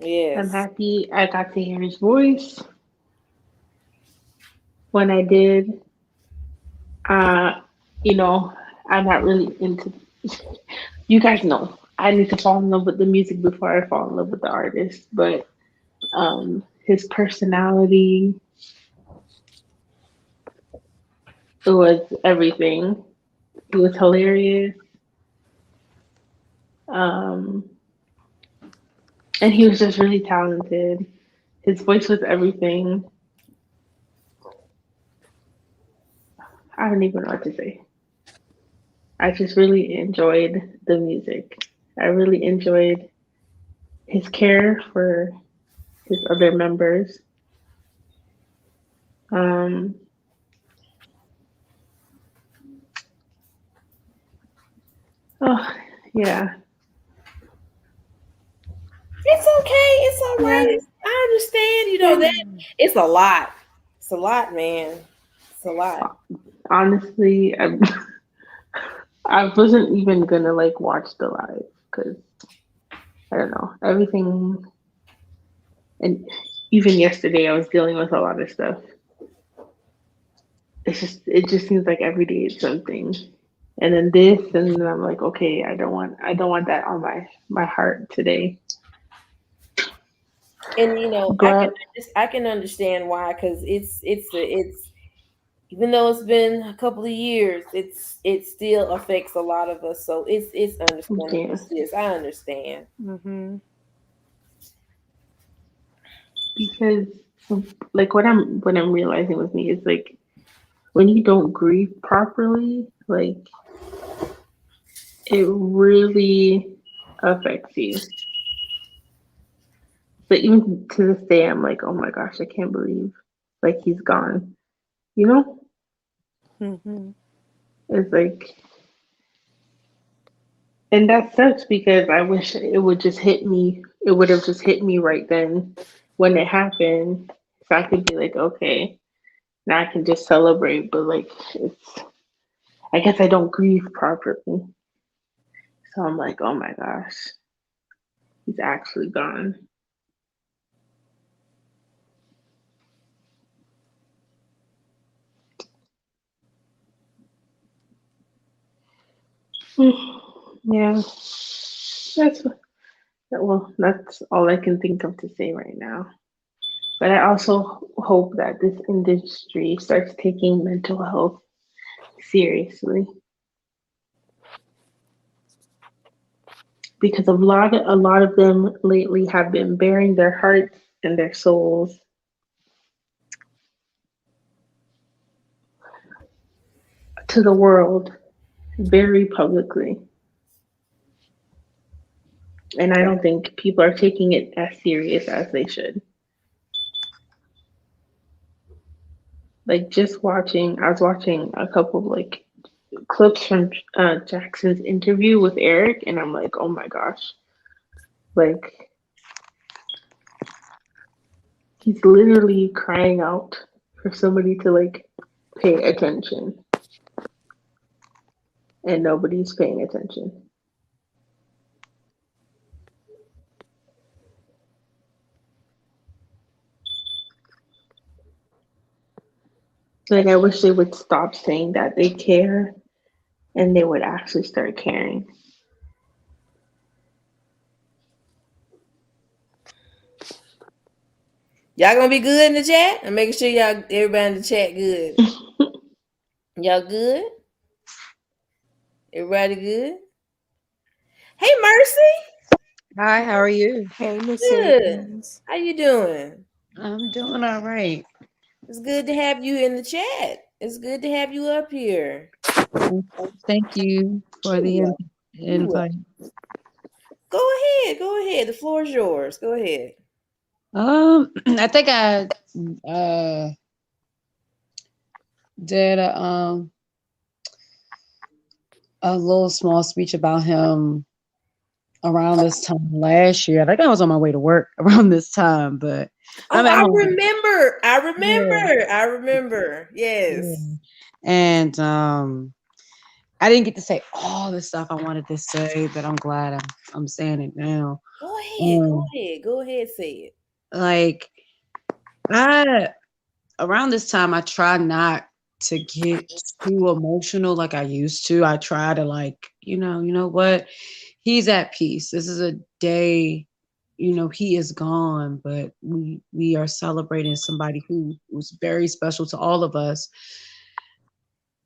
I'm Yes. happy I got to hear his voice when I did. Uh, you know, I'm not really into. You guys know I need to fall in love with the music before I fall in love with the artist. But his personality, it was everything. He was hilarious, um, and he was just really talented. His voice was everything. I don't even know what to say. I just really enjoyed the music. I really enjoyed his care for his other members. Um, oh, yeah, It's okay. It's all right. yeah. I understand. That Yeah. it's a lot. It's a lot, man. It's a lot. Honestly, I wasn't even gonna like watch the live because I don't know everything. And even yesterday, I was dealing with a lot of stuff. It just seems like every day it's something. And then this, and then I'm like, okay, I don't want that on my heart today. And But I can understand why, because it's even though it's been a couple of years, it still affects a lot of us. So it's understandable, yeah, sis. I understand. Mm-hmm. because like what I'm realizing with me is like when you don't grieve properly, like it really affects you. So even to this day, I'm like, oh my gosh, I can't believe like he's gone. You know, Mm-hmm. it's like, and that sucks because I wish it would just hit me. It would have just hit me right then when it happened, so I could be like, okay, now I can just celebrate. But like, I guess I don't grieve properly. So I'm like, oh my gosh, he's actually gone. Yeah, that's all I can think of to say right now. But I also hope that this industry starts taking mental health seriously because a lot of them lately have been bearing their hearts and their souls to the world very publicly. And I don't think people are taking it as serious as they should. Like just watching, I was watching a couple of like clips from Jackson's interview with Eric, and I'm like, oh my gosh, like he's literally crying out for somebody to like pay attention, and nobody's paying attention. Like I wish they would stop saying that they care, and they would actually start caring. Y'all gonna be good in the chat? I'm making sure y'all everybody in the chat good. Y'all good? Everybody good? Hey Mercy. Hi, how are you? Hey, Miss Good. Evans. How you doing? I'm doing all right. It's good to have you in the chat. It's good to have you up here. Thank you for You the welcome. You welcome. invite. Go ahead. Go ahead. The floor is yours. Go ahead. I think I uh did a little small speech about him around this time last year. I think I was on my way to work around this time, but I'm Oh, at I home. remember. I Yeah, remember. I remember. yeah. Yes. And I didn't get to say all the stuff I wanted to say, but I'm glad I'm saying it now. Go ahead. Go Um, ahead. Go ahead. Say it. like I around this time I try not to get too emotional like I used to. I try to like, you know what? He's at peace. This is a day, he is gone, but we are celebrating somebody who was very special to all of us.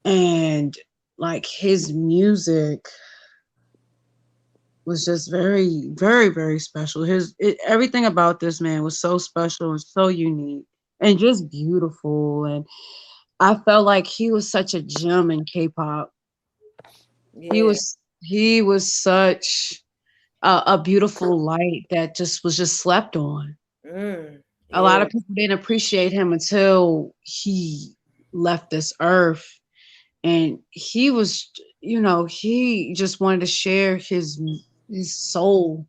And like his music was just very, very, very special. Everything about this man was so special and so unique and just beautiful. And I felt like he was such a gem in K-pop. Yeah. He was such a beautiful light that just was just slept on. A lot Yeah. of people didn't appreciate him until he left this earth, and he was, he just wanted to share his soul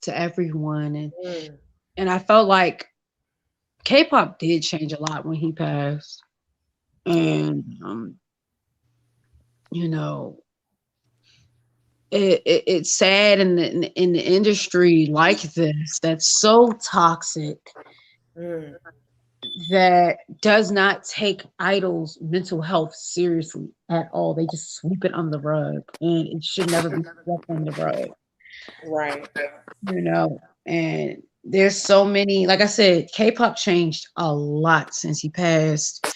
to everyone, Mm. and I felt like K-pop did change a lot when he passed, and you know it's sad in the industry like this that's so toxic Mm. that does not take idols mental health seriously at all. They just sweep it on the rug, and it should never be swept on the rug, Right. and there's so many, like I said, K-pop changed a lot since he passed.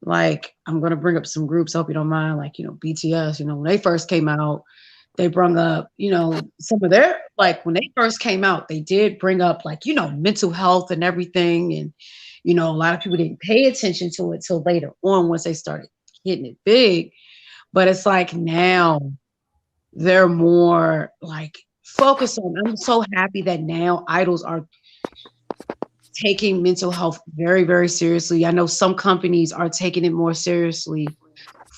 Like, I'm gonna bring up some groups, I hope you don't mind, like, BTS, when they first came out, they brung up, some of their, like, when they first came out, they did bring up, like, mental health and everything. And, a lot of people didn't pay attention to it till later on once they started hitting it big. But it's like now they're more like focused on. I'm so happy that now idols are taking mental health very, very seriously. I know some companies are taking it more seriously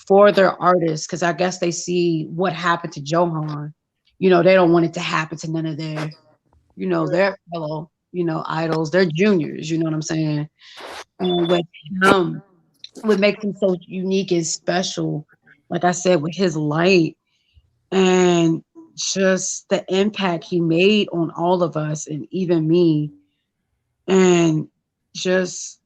for their artists because I guess they see what happened to Johan. They don't want it to happen to none of their fellow, idols. They're juniors, you know what I'm saying? And with him, what makes him so unique and special, like I said, with his light and just the impact he made on all of us and even me. And it's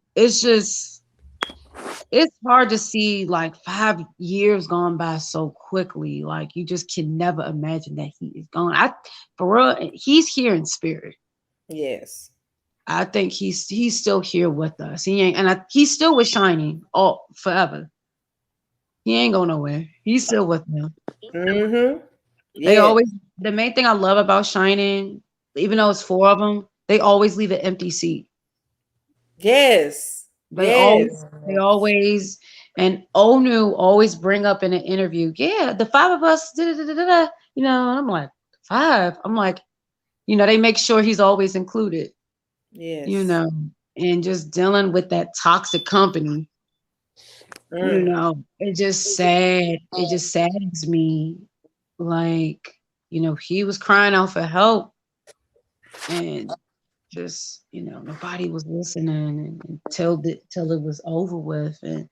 hard to see like 5 years gone by so quickly. Like you just can never imagine that he is gone. For real, he's here in spirit. Yes. I think he's still here with us. He's still with Shining all forever. He ain't going nowhere. He's still with them. Mm-hmm. They Yeah. always the main thing I love about Shining, even though it's four of them, they always leave an empty seat. Yes. They always, Yes. they always, and Onu always bring up in an interview, yeah, the five of us, da, da, da, da, da. And I'm like, five? I'm like, they make sure he's always included, you Yes. know, and just dealing with that toxic company. You Mm. know, it just sad. It just saddens me. Like, he was crying out for help, and just, nobody was listening until it was over with. And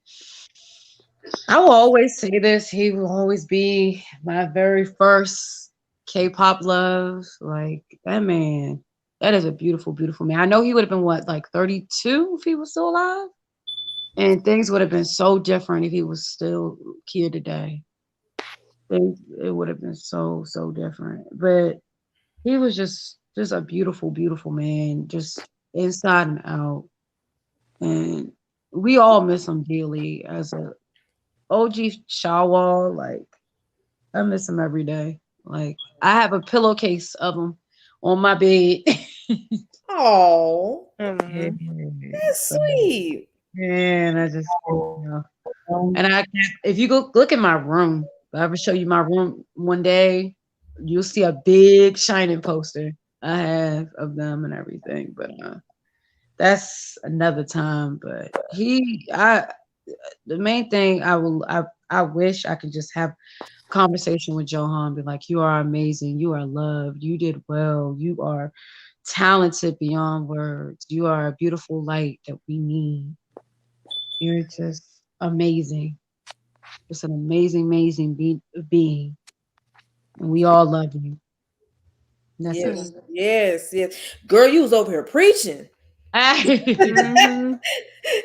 I will always say this, he will always be my very first K-pop love. Like, that man, that is a beautiful, beautiful man. I know he would have been what, like 32 if he was still alive? And things would have been so different if he was still here today. It would have been so, so different. But he was just a beautiful, beautiful man, just inside and out. And we all miss him dearly as a OG Shawa. Like, I miss him every day. Like, I have a pillowcase of him on my bed. Oh, Yeah, Mm. that's so, sweet. yeah, and I just, and if you go look at my room, if I ever show you my room one day, you'll see a big shining poster I have of them and everything. But that's another time. But the main thing I wish I could just have conversation with Johan, be like, you are amazing, you are loved, you did well, you are talented beyond words, you are a beautiful light that we need. You're just amazing. Just an amazing, amazing being. And we all love you. And that's it. Yes, yes, yes. Girl, you was over here preaching. Mhm.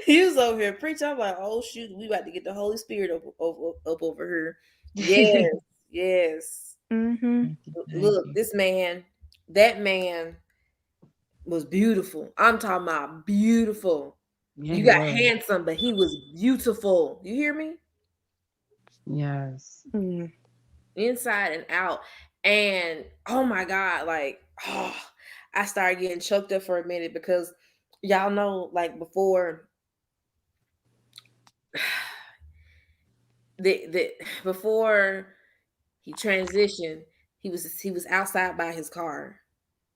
He was over here preaching. I'm like, oh shoot, we about to get the Holy Spirit up over here. Yes, yes. Mhm. Thank you, thank Look, you. this man, that man was beautiful. I'm talking about beautiful. Yeah, You he got was. handsome, but he was beautiful. You hear me? Yes. Mm. Inside and out. And oh my God, like, oh, I started getting choked up for a minute because y'all know, like before the before he transitioned, he was outside by his car.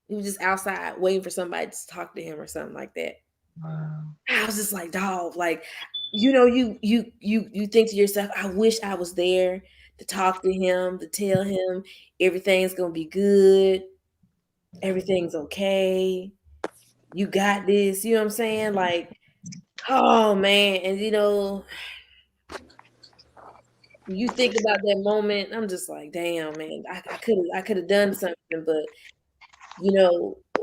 He was just outside waiting for somebody to talk to him or something like that. Wow. I was just like, dog, like, you think to yourself, I wish I was there to talk to him, to tell him everything's gonna be good, everything's okay, you got this, you know what I'm saying? Like, oh man, and you think about that moment, I'm just like, damn, man, I could have done something, but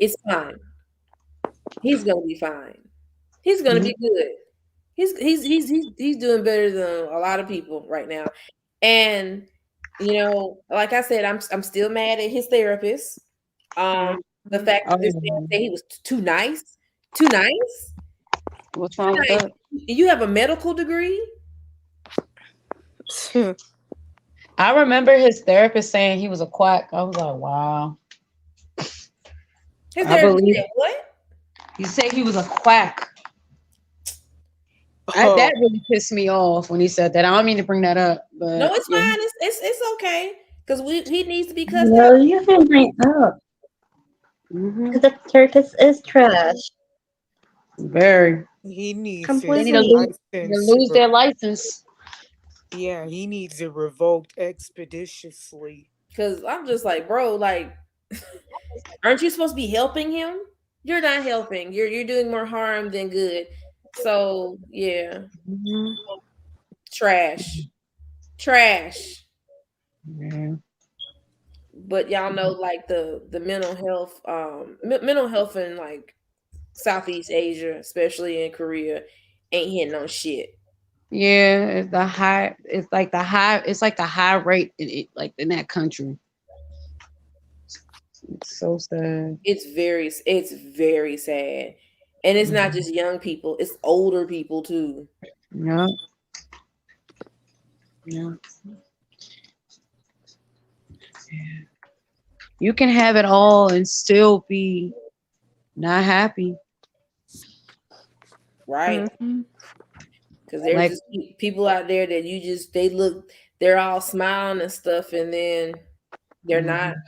it's fine. He's gonna be fine. He's gonna Mhm. be good. He's doing better than a lot of people right now. And like I said, I'm still mad at his therapist. Um, the Mhm. fact that this man Oh, said he was too nice, too nice, what's too wrong with nice. that? You have a medical degree. I remember his therapist saying he was a quack. I was like, wow. His I therapist believe said what? he said he was a quack. Oh. That really pissed me off when he said that. I don't mean to bring that up, No, but it's yeah, fine. It's okay because he needs to be cussed out. Well, you can bring up hmm because the therapist is trash. very. He needs They his need to Completely. license. lose their license. Yeah, he needs it revoked expeditiously. Because I'm just like, bro, like, aren't you supposed to be helping him? You're not helping. You're doing more harm than good. So yeah, hmm trash, trash. Yeah. But y'all know, like the mental health in like Southeast Asia, especially in Korea, ain't hitting on shit. Yeah, it's the high. It's like the high. It's like the high rate like in that country. It's so sad. It's very sad, and it's not Mhm. just young people; it's older people too. Yeah, yeah. You can have it all and still be not happy. Right? Mhm. Because there's Like, just people out there that they're all smiling and stuff, and then they're not. mhm.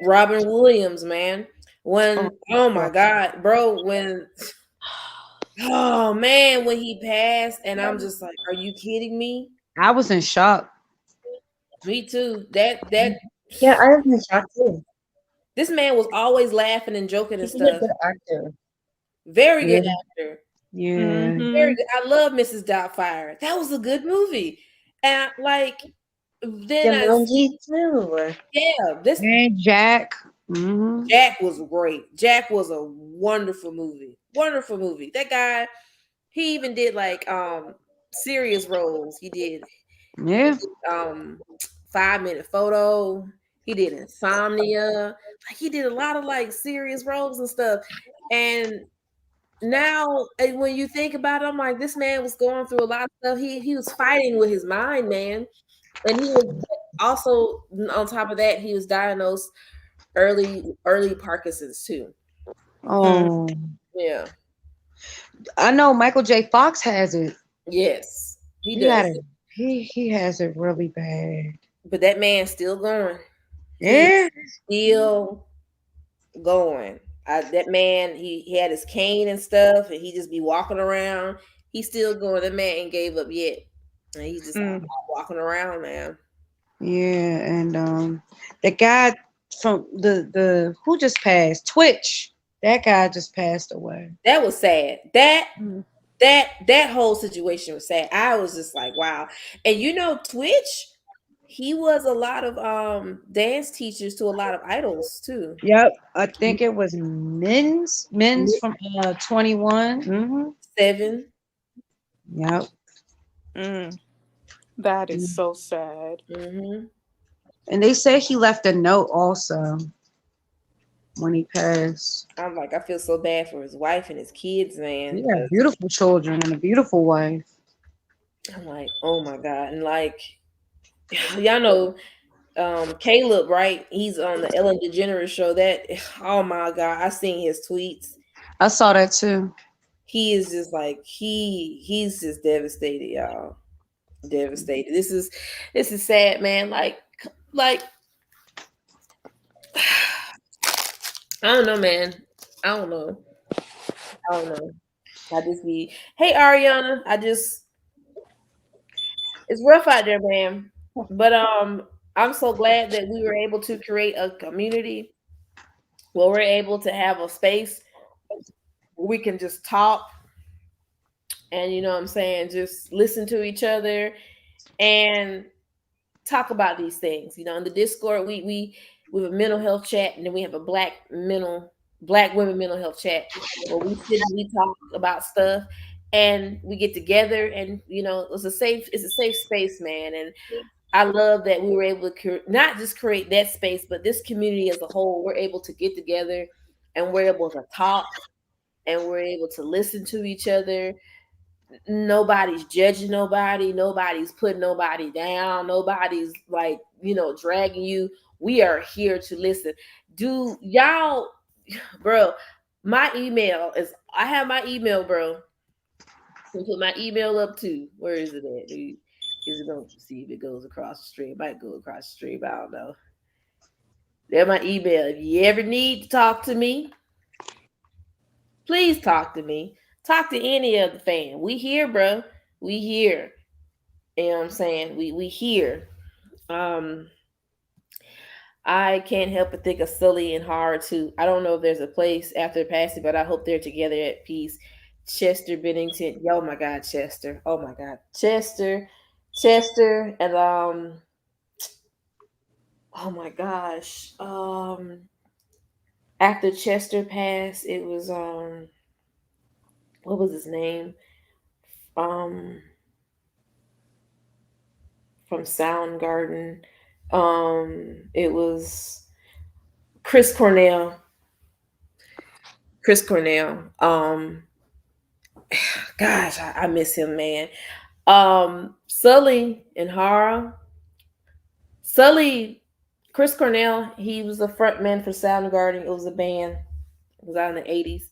Robin Williams, man. Oh When my oh my God. God, bro, when Oh man, when he passed, and I'm just like, are you kidding me? I was in shock. Me too. That Yeah, I was in shock too. this man was always laughing and joking and He's a stuff. good actor. Very Yeah, good actor. yeah. Very Mm-hmm. good. I love Mrs. Doubtfire. That was a good movie. And like then I Jumanji too. yeah, this And Jack. Hmm. Jack was great. Jack was a wonderful movie. Wonderful movie. That guy, he even did like serious roles. He Yeah. did 5 minute photo. He did insomnia. Like he did a lot of like serious roles and stuff. And now when you think about it, I'm like, this man was going through a lot of stuff. He was fighting with his mind, man. And he was also on top of that, he was diagnosed early Parkinson's too. Oh, Yeah. I know Michael J. Fox has it. Yes, he He got does. it. He has it really bad. But that man's still going. He is Yeah. still going. That man, he had his cane and stuff, and he just be walking around. He's still going. That man ain't gave up yet, and he's just out walking around, man. Yeah, and the guy from the who just passed, Twitch. That guy just passed away. That was sad. Mm. That whole situation was sad. I was just like, wow. And Twitch, he was a lot of dance teachers to a lot of idols too. Yep, I think it was men's from 21. Seven. Yep. Mm. That is so sad. Mm-hmm. And they say he left a note also when he passed. I'm like, I feel so bad for his wife and his kids, He man. had 'Cause beautiful children and a beautiful wife. I'm like, oh my God. And like, y'all know Caleb, right? He's on the Ellen DeGeneres show. That oh my God, I seen his tweets. I saw that too. He is just like he's just devastated, y'all. Devastated. This is sad, man. Like I don't know, man. I don't know. I don't know. I just be hey Ariana. It's rough out there, man. But I'm so glad that we were able to create a community where we're able to have a space where we can just talk and what I'm saying, just listen to each other and talk about these things. In the Discord, we have a mental health chat, and then we have a black women mental health chat where we sit and we talk about stuff, and we get together, and it's a safe space, man. And I love that we were able to not just create that space, but this community as a whole. We're able to get together, and we're able to talk, and we're able to listen to each other. Nobody's judging nobody. Nobody's putting nobody down. Nobody's like, dragging you. We are here to listen. Do y'all, bro, I have my email, bro. I put my email up too. Where is it at? Is it going to see if it goes across the stream? It might go across the stream. I don't know. There's my email. If you ever need to talk to me, please talk to me. Talk to any of the fam. We here, bro. We here. You know what I'm saying? We here. Um, I can't help but think of Sully and Hara too. I don't know if there's a place after passing, but I hope they're together at peace. Chester Bennington. Oh my God, Chester. Oh my God, Chester. Chester and oh my gosh. After Chester passed, it was what was his name? Um from Soundgarden. It was Chris Cornell. Chris Cornell. Gosh, I miss him, man. Sully and Hara. Sully, Chris Cornell, he was the front man for Soundgarden. It was a band. It was out in the 80s.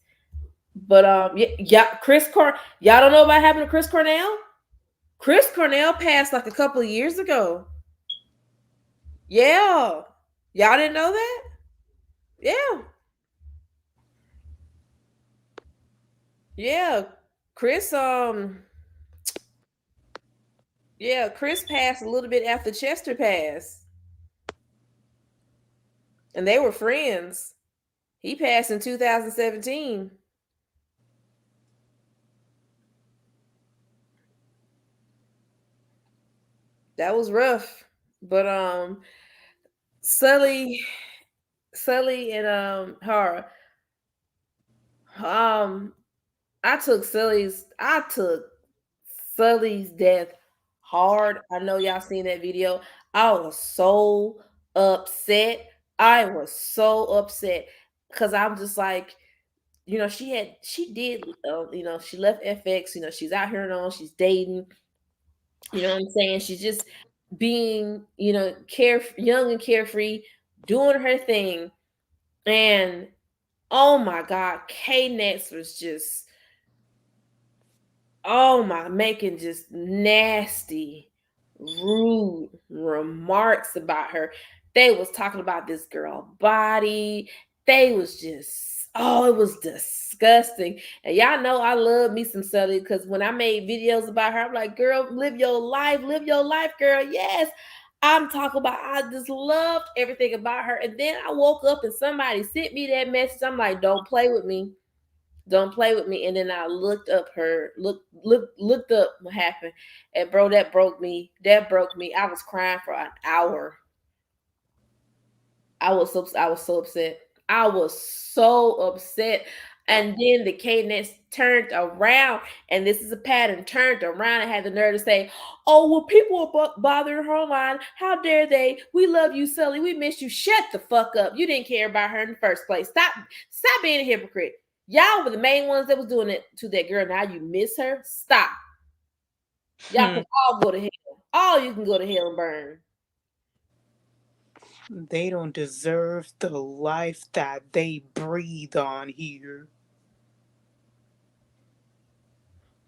But yeah, y'all don't know what happened to Chris Cornell? Chris Cornell passed like a couple of years ago. Yeah. Y'all didn't know that? Yeah. Yeah. Chris, yeah, Chris passed a little bit after Chester passed, and they were friends. He passed in 2017. That was rough, but Sully, Sully and her, um, I took Sully's death hard. I know y'all seen that video. I was so upset. I was so upset because I'm just like, she did, she left FX. She's out here and on. She's dating. You know what I'm saying? She's just being, young and carefree, doing her thing. And oh my God, K Next was just, oh my, making just nasty, rude remarks about her. They was talking about this girl body. They was just, oh, it was disgusting. And y'all know I love me some Sully because when I made videos about her, I'm like, girl, live your life, girl. Yes. I'm talking about, I just loved everything about her. And then I woke up and somebody sent me that message. I'm like, don't play with me. Don't play with me. And then I looked up what happened. And bro, that broke me. That broke me. I was crying for an hour. I was so upset. I was so upset. And then the cadence turned around, and this is a pattern, turned around and had the nerve to say, oh, well, people are bothering her online. How dare they? We love you, Sully. We miss you. Shut the fuck up. You didn't care about her in the first place. Stop being a hypocrite. Y'all were the main ones that was doing it to that girl. Now you miss her. Stop. Y'all can all go to hell. All you can go to hell and burn. They don't deserve the life that they breathe on here.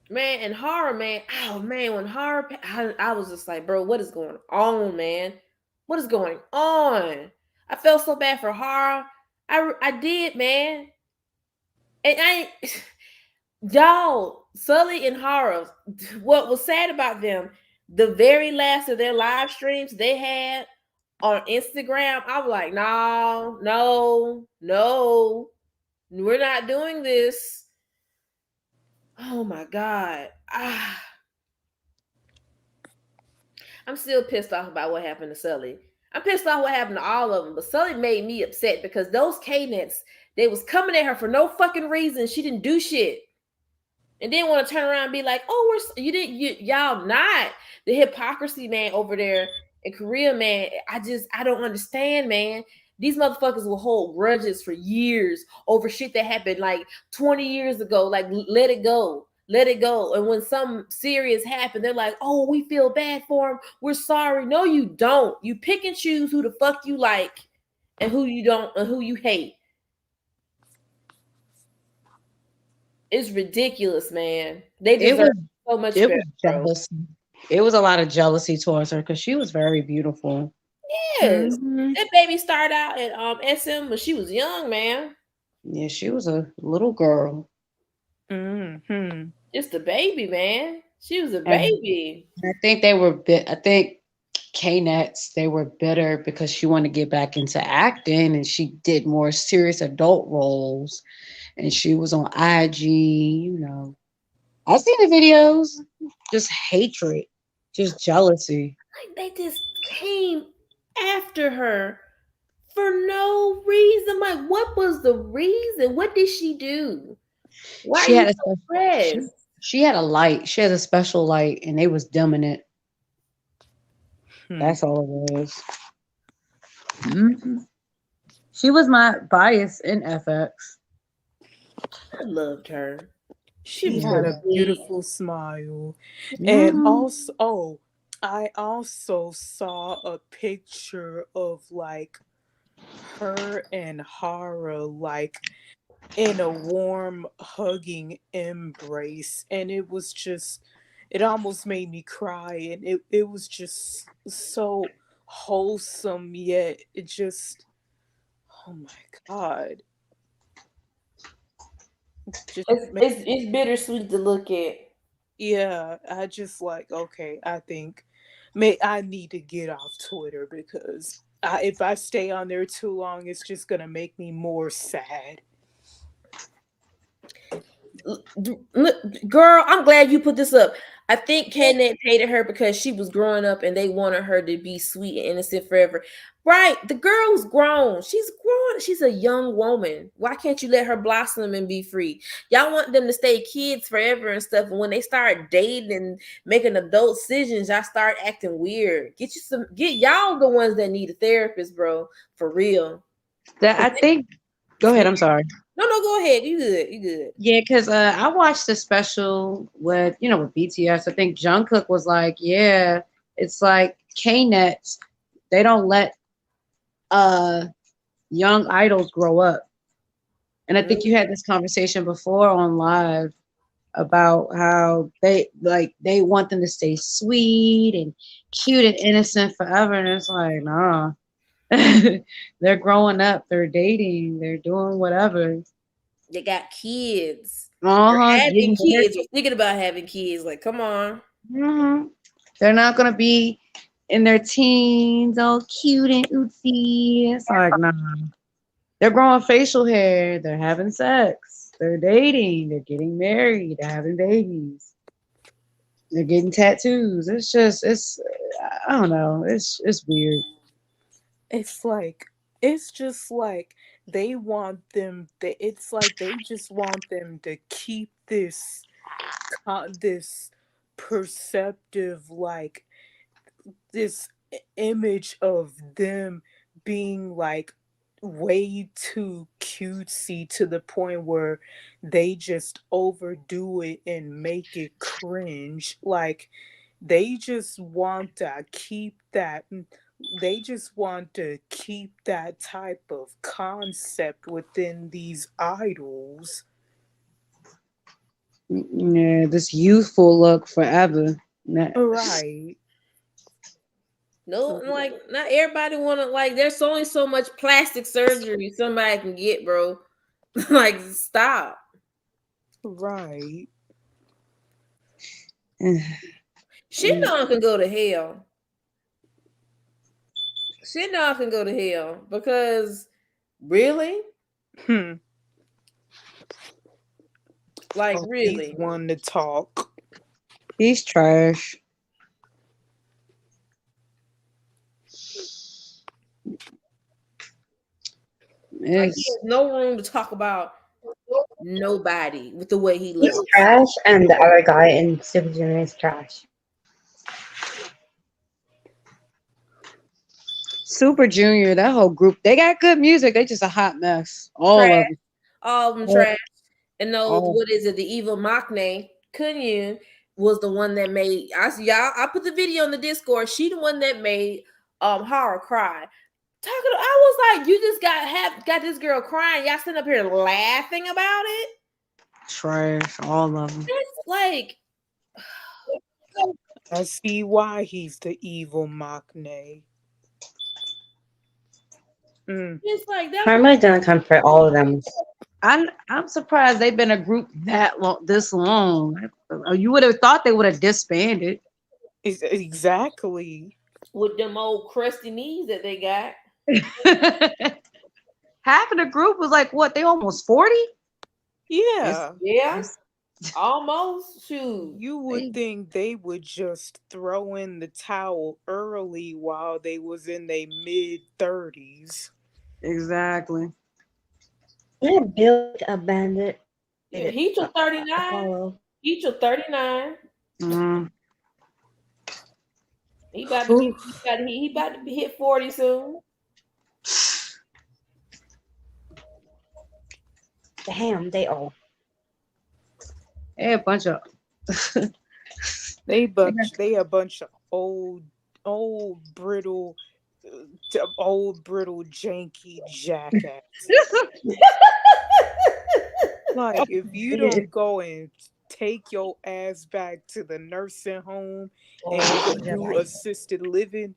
Man, and horror, man. Oh man, when horror, I was just like, bro, what is going on, man? What is going on? I felt so bad for horror. I did, man. And y'all, Sully and horror. What was sad about them? The very last of their live streams they had on Instagram, I was like, no, no, no, we're not doing this. Oh my God. I'm still pissed off about what happened to Sully. I'm pissed off what happened to all of them, but Sully made me upset because those K-Nets, they was coming at her for no fucking reason. She didn't do shit. And then want to turn around and be like, "Oh, y'all not the hypocrisy, man, over there in Korea, man." I don't understand, man. These motherfuckers will hold grudges for years over shit that happened like 20 years ago. Like, let it go, let it go. And when something serious happened, they're like, "Oh, we feel bad for him. We're sorry." No, you don't. You pick and choose who the fuck you like and who you don't and who you hate. It's ridiculous, man. They It deserve was so much it better, was bro. jealousy. It was a lot of jealousy towards her because she was very beautiful. Yes. Hmm. That baby started out at SM when she was young, man. Yeah, she was a little girl. Hmm. Just a baby, man. She was a And baby. I think they were I think K-Nets, they were bitter because she wanted to get back into acting and she did more serious adult roles and she was on IG. I've seen the videos. Just hatred, just jealousy. Like they just came after her for no reason. Like, what was the reason? What did she do? Why are She you had a so she, pressed? she had a light. She had a special light and they was dimming it. Hmm. That's all it was. Mhm. She was my bias in FX. I loved her. She She was had so Yeah. a sweet. beautiful smile. And Hmm. also, oh, I also saw a picture of like her and Hara like in a warm hugging embrace, and it almost made me cry, and it was just so wholesome, yet it just, oh my God, Just It's bittersweet to look at. yeah, I just like okay. I think I need to get off Twitter because if I stay on there too long, it's just gonna make me more sad. Girl, I'm glad you put this up. I think Kenneth hated her because she was growing up and they wanted her to be sweet and innocent forever. Right. The girl's grown. She's grown. She's a young woman. Why can't you let her blossom and be free? Y'all want them to stay kids forever and stuff. And when they start dating and making adult decisions, y'all start acting weird. Get y'all the ones that need a therapist, bro. For real. That I think. Go ahead. I'm sorry. No, go ahead. You good. You good. Yeah, because I watched the special with with BTS. I think Jungkook was like, yeah, it's like K-nets. They don't let uh young idols grow up. And I think you had this conversation before on live about how they want them to stay sweet and cute and innocent forever. And it's like, nah. They're growing up, they're dating, they're doing whatever. They got kids. They're Uh-huh. having Getting kids. Or thinking about having kids. Like, come on. married. They're not gonna be in their teens, all cute and ootsy. It's like, nah. They're growing facial hair, they're having sex, they're dating, they're getting married, they're having babies, they're getting tattoos. It's I don't know. It's weird. It's just like they want them. It's like they just want them to keep this perceptive this image of them being like way too cutesy to the point where they just overdo it and make it cringe. Like they just want to keep that they just want to keep that type of concept within these idols. Yeah, this youthful look forever. Right. No, like not everybody wanna like there's only so much plastic surgery somebody can get, bro. Like stop. Right. Shindon can go to hell. Shindon can go to hell because really? Hmm. Like Oh, he's really. one to talk. He's trash. Like he It's has no room to talk about nobody with the way he He's looks. trash, and the other guy in Super Junior is trash. Super Junior, that whole group, they got good music. They just a hot mess. All Trash, of them. all of them All, trash. And those, all. what is it? The evil Maknae Kunyun was the one that made. I see y'all. I put the video in the Discord. She the one that made horror cry. Talking, I was like, you just got this girl crying. Y'all sitting up here laughing about it. Trash. All of them. It's like I see why he's the evil Maknae. Mm. it's like that's Karma didn't come for all of them. I'm surprised they've been a group that long, this long. You would have thought they would have disbanded. Exactly. with them old crusty knees that they got. Half of the group was like, what? They almost 40. It's, Yeah. Yeah, it's almost. Shoot. You would they, think they would just throw in the towel early while they was in their mid 30s. exactly. Yeah, Bill abandoned Yeah, he took 39. Apollo. He took 39. Mm. He about to be Oof. he about to be hit 40 soon. Damn, they all. Hey, a bunch of. They got- They a bunch of old brittle old brittle janky jackasses. Like if you don't go and take your ass back to the nursing home and Oh, do assisted living,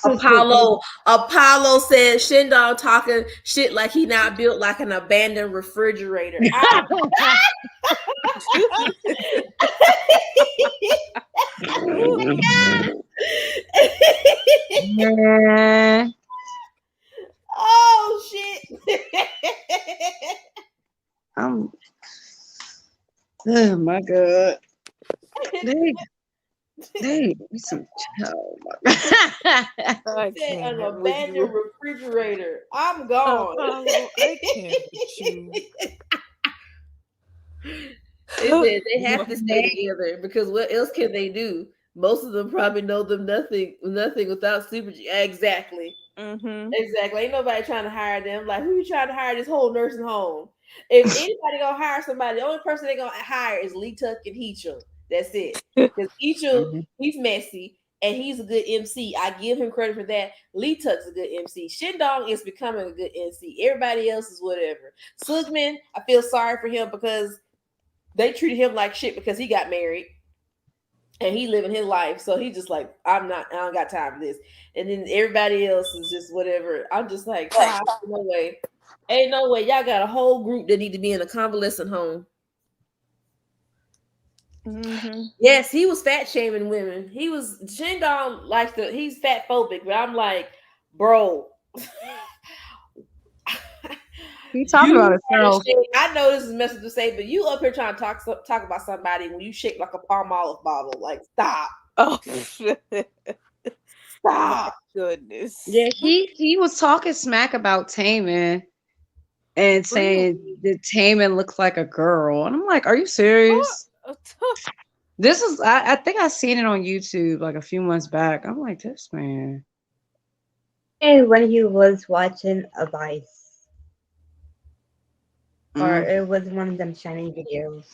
Apollo said Shindong talking shit like he not built like an abandoned refrigerator. Man, Oh shit. I'm. Oh my god. They they some. Oh my god. I Said an can't with abandoned you, refrigerator. I'm gone. Apollo. I can't with you. They said they have to stay together because what else can they do? Most of them probably know them nothing without Super G. Exactly. Mm-hmm. Exactly. Ain't nobody trying to hire them. Like, who you trying to hire this whole nursing home? If anybody gonna hire somebody, the only person they gonna hire is Lee Tuck and Heechul. That's it. Because Heechul, Mhm. he's messy and he's a good MC. I give him credit for that. Lee Tuck's a good MC. Shindong is becoming a good MC. Everybody else is whatever. Sugman, I feel sorry for him because they treated him like shit because he got married and he living his life. So he just like, I don't got time for this. And then everybody else is just whatever. I'm just like, stop, no way. Ain't no way. Y'all got a whole group that need to be in a convalescent home. Mm-hmm. Yes, he was fat shaming women. He was Shindong like he's fat phobic, but I'm like, bro. He talking about himself. I know this is messy to say, but you up here trying to talk about somebody when you shake like a palm olive bottle. Like, stop. Oh, my Stop. goodness. Yeah, he was talking smack about Taman and saying Really? that Taman looks like a girl, and I'm like, are you serious? This is I think I seen it on YouTube like a few months back. I'm like, this man. And when he was watching a Vice, or Mm. it was one of them shining videos.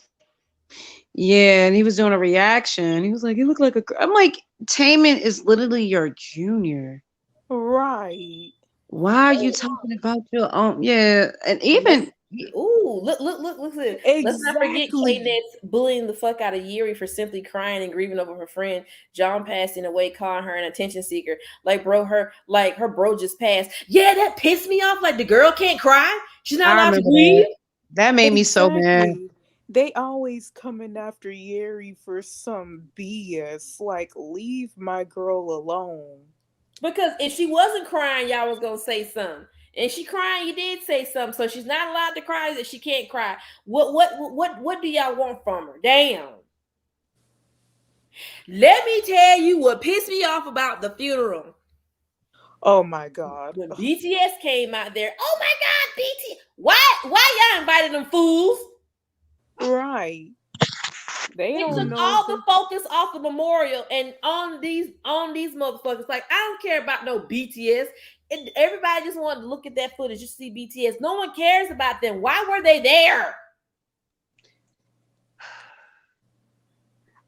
Yeah, and he was doing a reaction. He was like, "You look like a girl." I'm like, Taman is literally your junior. Right. Why are you talking about your own? Yeah, and even Ooh, look at it. Let's not forget Exactly. K-Net's bullying the fuck out of Yuri for simply crying and grieving over her friend John passing away, calling her an attention seeker. Like, bro, her bro just passed. Yeah, that pissed me off. Like, the girl can't cry. She's not I allowed to remember grieve. that. That made me so mad. Exactly. They always coming after Yeri for some BS. Like, leave my girl alone. Because if she wasn't crying, y'all was gonna say something. And she crying, you did say something. So she's not allowed to cry. That she can't cry. What do y'all want from her? Damn. Let me tell you what pissed me off about the funeral. Oh my god. When BTS came out there, oh my god, BTS. Why y'all invited them fools? Right. They It don't took know all if the they focus off the memorial and on these motherfuckers. Like, I don't care about no BTS. Everybody just wanted to look at that footage. You see BTS. No one cares about them. Why were they there?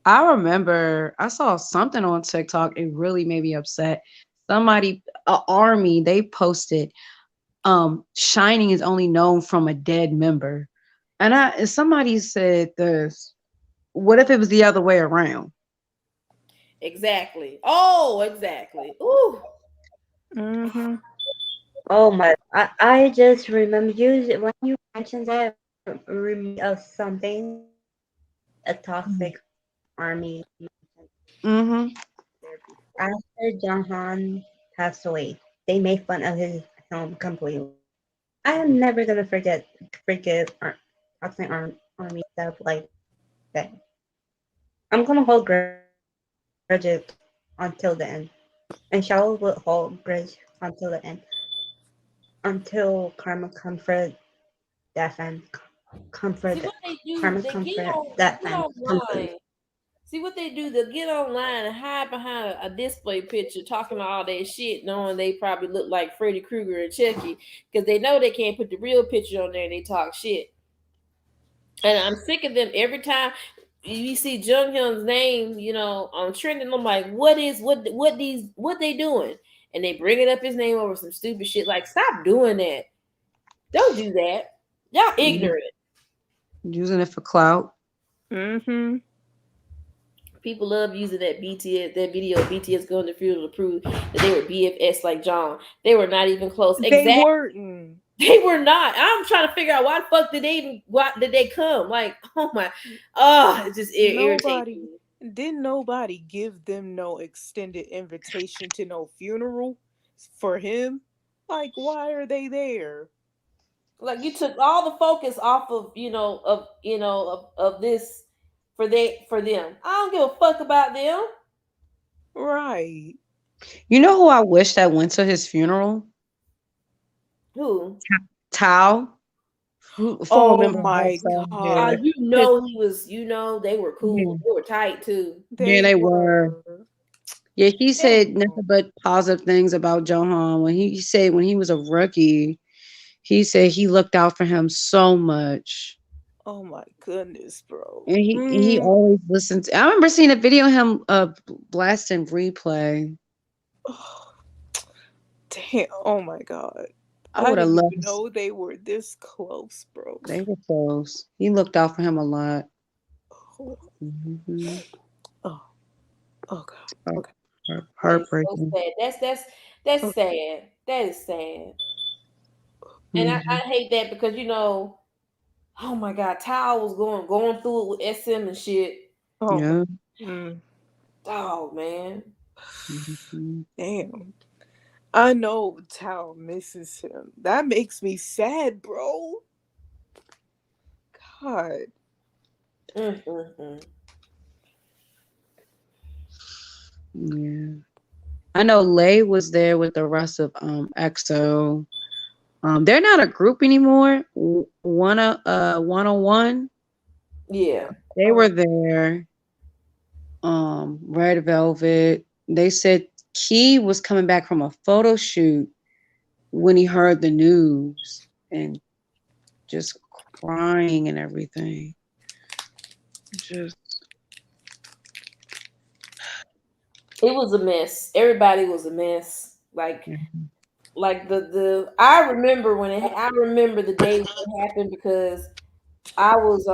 I remember I saw something on TikTok. It really made me upset. Somebody, a army, they posted, Shining is only known from a dead member. And somebody said this, what if it was the other way around? Exactly. Oh, exactly. Ooh. Mm-hmm. Oh my! I just remember you when you mentioned that of something, a toxic army. Mm-hmm. After Jonghyun passed away, they made fun of his film completely. I am never gonna forget toxic army stuff like that. I'm gonna hold grudges until the end, and Shadow will hold grudge until the end, until karma comfort that fan, See comfort what they do? karma comfort They that get fan complete. online. See what they do? They get online and hide behind a display picture, talking all that shit, knowing they probably look like Freddy Krueger and Chucky, because they know they can't put the real picture on there and they talk shit. And I'm sick of them every time you see Jonghyun's name, on trending. I'm like, what they doing? And they bringing up his name over some stupid shit. Like, stop doing that. Don't do that. Y'all ignorant. Using it for clout. Mm-hmm. People love using that BTS, that video of BTS going to funeral to prove that they were BFS like John. They were not even close. They Exactly. weren't. They were not. I'm trying to figure out why the fuck did they even, why did they come? Like, oh my, it just irritates Nobody, me. didn't nobody give them no extended invitation to no funeral for him? Like, why are they there? Like you took all the focus off of of this for them. I don't give a fuck about them. Right. You know who I wish that went to his funeral? Who? Tao, former Oh member of my Lifestyle. Yeah, God. You Cause know he was. You know they were cool. yeah, They were tight too. yeah, they they were. were. Yeah, he said Damn. nothing but positive things about Johan. When he said when he was a rookie, he said he looked out for him so much. Oh my goodness, bro. And he always listens. I remember seeing a video of him blasting replay. Oh, damn. Oh my God. I I would have didn't loved even know they were this close, bro. they were close. He looked out for him a lot. Oh, Hmm. oh, oh God. Heart, Okay. That is so heartbreaking. sad. That's Oh, sad. That is sad. And I Hmm. hate that because oh my God, Tao was going through it with SM and shit. oh my. Yeah. Mm, Oh man. Hmm. damn. I know Tao misses him. That makes me sad, bro. God. Mm. Yeah. I know Lay was there with the rest of EXO. They're not a group anymore. 101. Yeah. They Oh, were there. Red Velvet. They said Key was coming back from a photo shoot when he heard the news and just crying and everything. Just It was a mess. Everybody was a mess. yeah. Like the I remember I remember the day when it happened because I was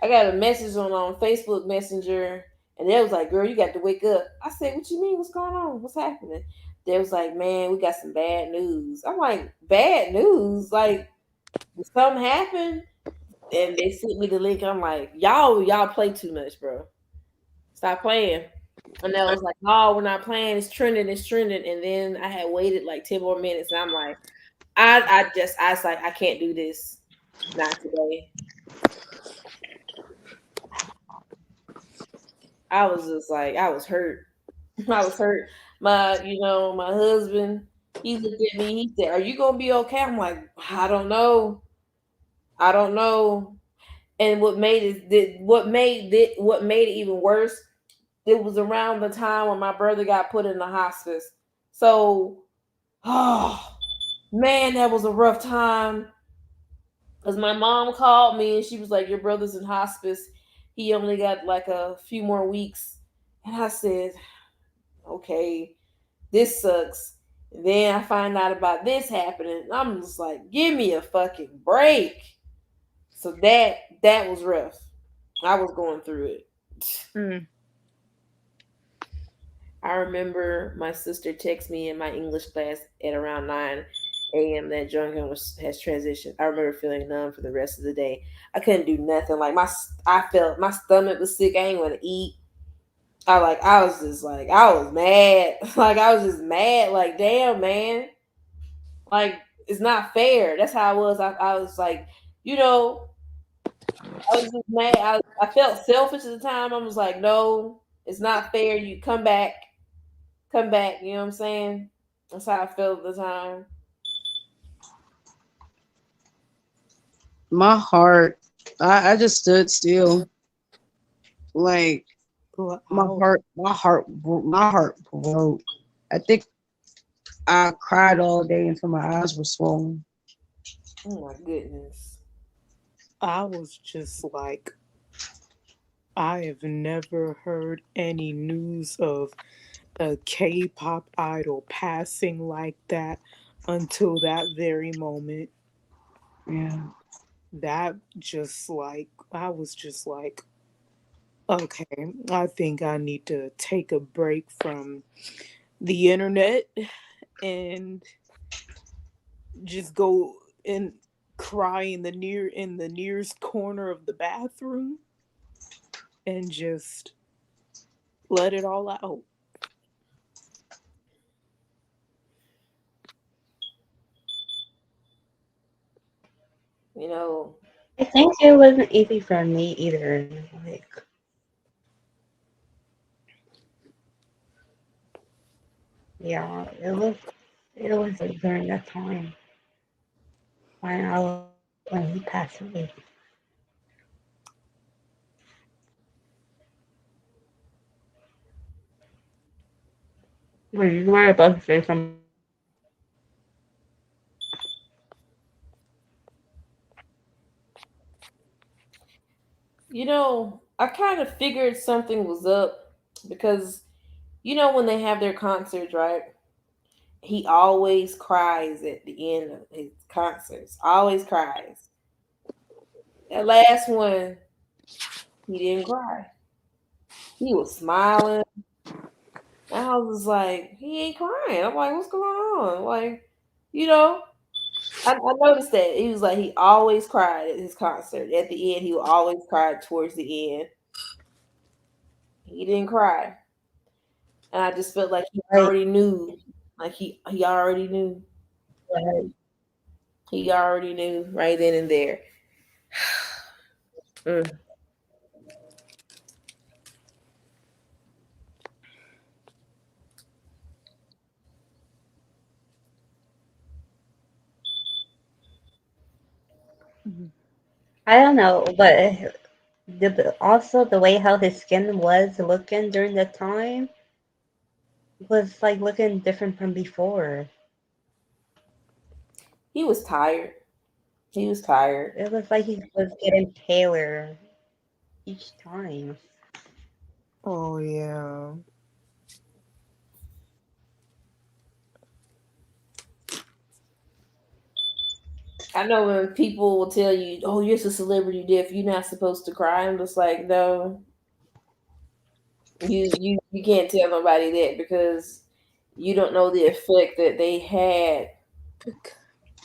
I got a message on Facebook Messenger, and they was like, "Girl, you got to wake up." I said, "What you mean? What's going on? What's happening?" They was like, "Man, we got some bad news." I'm like, "Bad news? Like, did something happen?" And they sent me the link. I'm like, "Y'all play too much, bro. Stop playing." And I was like, "No, we're not playing. It's trending. It's trending." And then I had waited like 10 more minutes, and I'm like, I was like, I can't do this. Not today. I was just like, I was hurt. I was hurt. My husband, he looked at me. He said, "Are you gonna be okay?" I'm like, I don't know. I don't know. And what made it even worse, it was around the time when my brother got put in the hospice. So, oh man, that was a rough time. Cause my mom called me and she was like, "Your brother's in hospice. He only got like a few more weeks." And I said, "Okay, this sucks." And then I find out about this happening. I'm just like, give me a fucking break. So that was rough. I was going through it. mm, I remember my sister texted me in my English class at around 9 a.m. that Jonghyun has transitioned. I remember feeling numb for the rest of the day. I couldn't do nothing. Like I felt my stomach was sick. I ain't want to eat. I was just like I was mad. Like I was just mad. Like damn man. Like it's not fair. That's how I was. I was like, you know, I was just mad. I felt selfish at the time. I was like, no, it's not fair. You come back. You know what I'm saying? That's how I felt at the time. My heart, I just stood still. Like well, my heart broke. I think I cried all day until my eyes were swollen. Oh my goodness. I was just like, I have never heard any news of a K-pop idol passing like that until that very moment. Yeah. That just like I was just like, Okay, I think I need to take a break from the internet and just go and cry in the nearest corner of the bathroom and just let it all out. You know, I think it wasn't easy for me either. Like, yeah, it was like during that time when he passed away. When you were about to say something. I kind of figured something was up because when they have their concerts, right? He always cries at the end of his concerts. Always cries. That last one, he didn't cry. He was smiling. I was like, he ain't crying. I'm like, what's going on? Like, you know, I noticed that he was like he always cried at his concert. At the end, he would always cry towards the end. He didn't cry, and I just felt like he Like, already knew. Like he already knew. like, He already knew right then and there. Mm. Mhm. I don't know, but also the way how his skin was looking during the time was like looking different from before. He was tired. He was tired. It was like he was getting paler each time. Oh yeah. I know when people will tell you, "Oh, you're a celebrity death. You're not supposed to cry." I'm just like, no, you can't tell nobody that because you don't know the effect that they had Bec-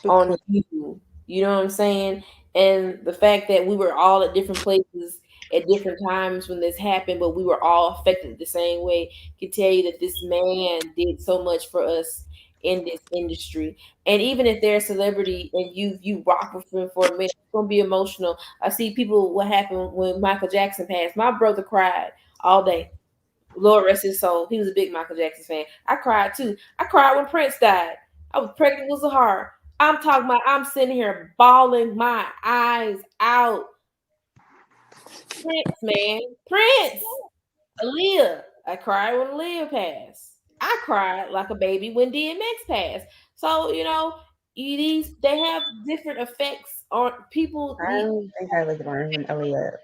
on Because you. You know what I'm saying? And the fact that we were all at different places at different times when this happened, but we were all affected the same way, can tell you that this man did so much for us in this industry. And even if they're a celebrity and you rock with them for a minute, it's gonna be emotional. I see people what happened when Michael Jackson passed. My brother cried all day. Lord rest his soul. He was a big Michael Jackson fan. I cried too. I cried when Prince died. I was pregnant with Zahara. I'm talking about I'm sitting here bawling my eyes out. Prince, man. Prince. Aaliyah. I cried when Aaliyah passed. I cried like a baby when DMX passed. So, these they have different effects on people. I don't think I was born when Aaliyah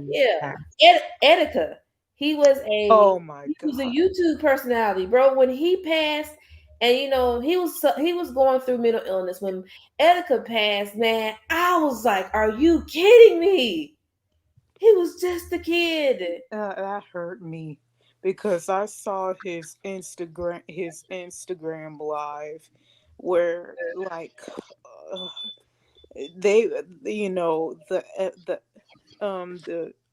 Yeah, passed. Etika. He was a oh my he was a god. YouTube personality, bro. When he passed, and he was going through mental illness. When Etika passed, man, I was like, "Are you kidding me?" He was just a kid. That hurt me because I saw his Instagram live where like uh, they the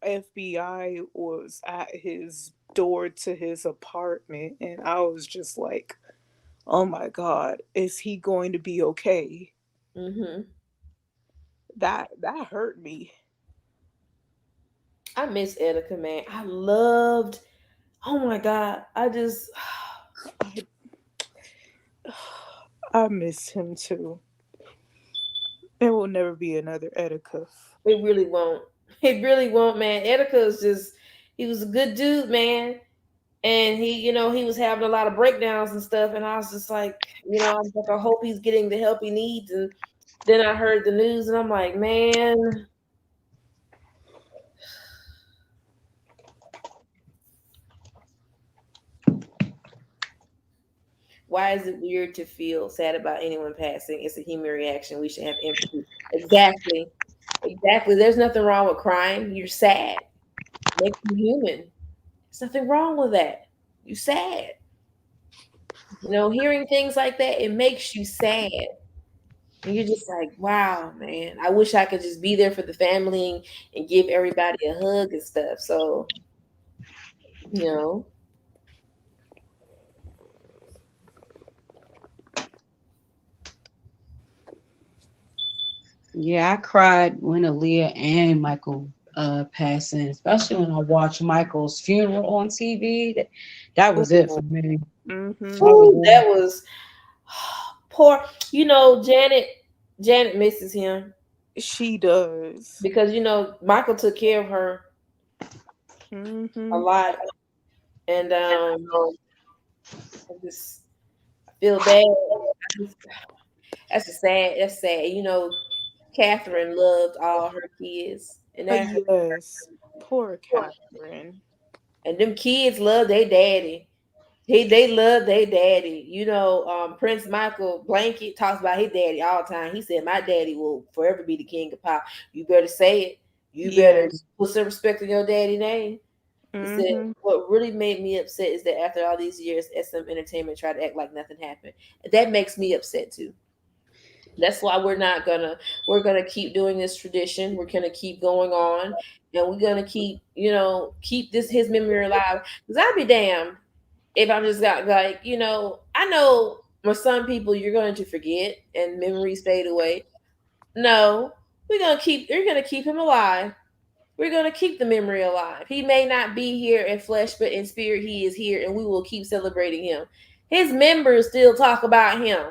FBI was at his door to his apartment, and I was just like, "Oh my god, is he going to be okay?" Hmm. That hurt me. I miss Etika, man. I loved. Oh my god, I just. I I miss him too. There will never be another Etika. It really won't. It really won't, man. Etika is just. He was a good dude, man. And he was having a lot of breakdowns and stuff, and I was just like, I was like, I hope he's getting the help he needs. And then I heard the news, and I'm like, man, why is it weird to feel sad about anyone passing? It's a human reaction. We should have empathy. Exactly. Exactly. There's nothing wrong with crying. You're sad. Makes you human. There's nothing wrong with that. You sad. Hearing things like that, it makes you sad. And you're just like, wow, man, I wish I could just be there for the family and give everybody a hug and stuff. So, you know, Yeah, I cried when Aaliyah and Michael passing, especially when I watched Michael's funeral on TV. That was it for me. Mm-hmm. That was whew, it. that was poor. Janet misses him She does. because, Michael took care of her a Mm-hmm. lot. And I just I feel bad. That's sad. Catherine loved all her kids, and that hurt. Yes. Poor Catherine. And them kids love their daddy. They love their daddy. Prince Michael Blanket talks about his daddy all the time. He said, "My daddy will forever be the king of pop." You better say it. You better Yes. put some respect on your daddy name. He said, Mm-hmm. "What really made me upset is that after all these years, SM Entertainment tried to act like nothing happened. That makes me upset too. That's why we're gonna keep doing this tradition. We're gonna keep going on, and we're gonna keep this his memory alive. Because I'd be damned if I'm just got like I know for some people you're going to forget and memories fade away. No, we're gonna keep him alive. We're gonna keep the memory alive. He may not be here in flesh, but in spirit he is here, and we will keep celebrating him. His members still talk about him.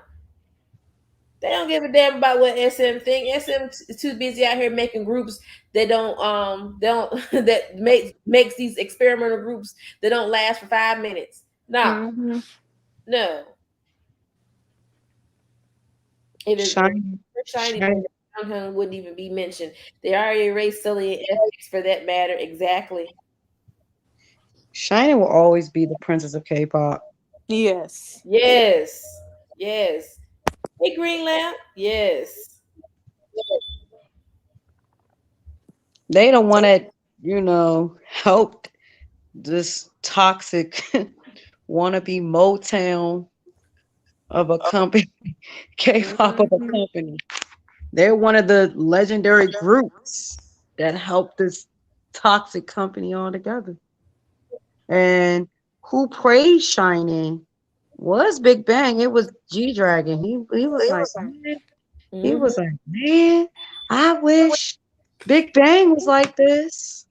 They don't give a damn about what SM think. SM is too busy out here making groups that don't that makes these experimental groups that don't last for 5 minutes. No, Mm-hmm. no. If Shiny, Shiny shiny, Boy Jonghyun wouldn't even be mentioned. They already erased Sully and ethics for that matter. Exactly. shiny will always be the princess of K-pop. Yes. Yes. Yes. Hey, Green Lamp. Yes. They don't want to, help this toxic wannabe Motown of a company, K-pop of a Mm-hmm. company. They're one of the legendary groups that helped this toxic company all together. And who praised Shining was Big Bang. It was G Dragon. He was like, man, he Hmm. was like, man, I wish Big Bang was like this.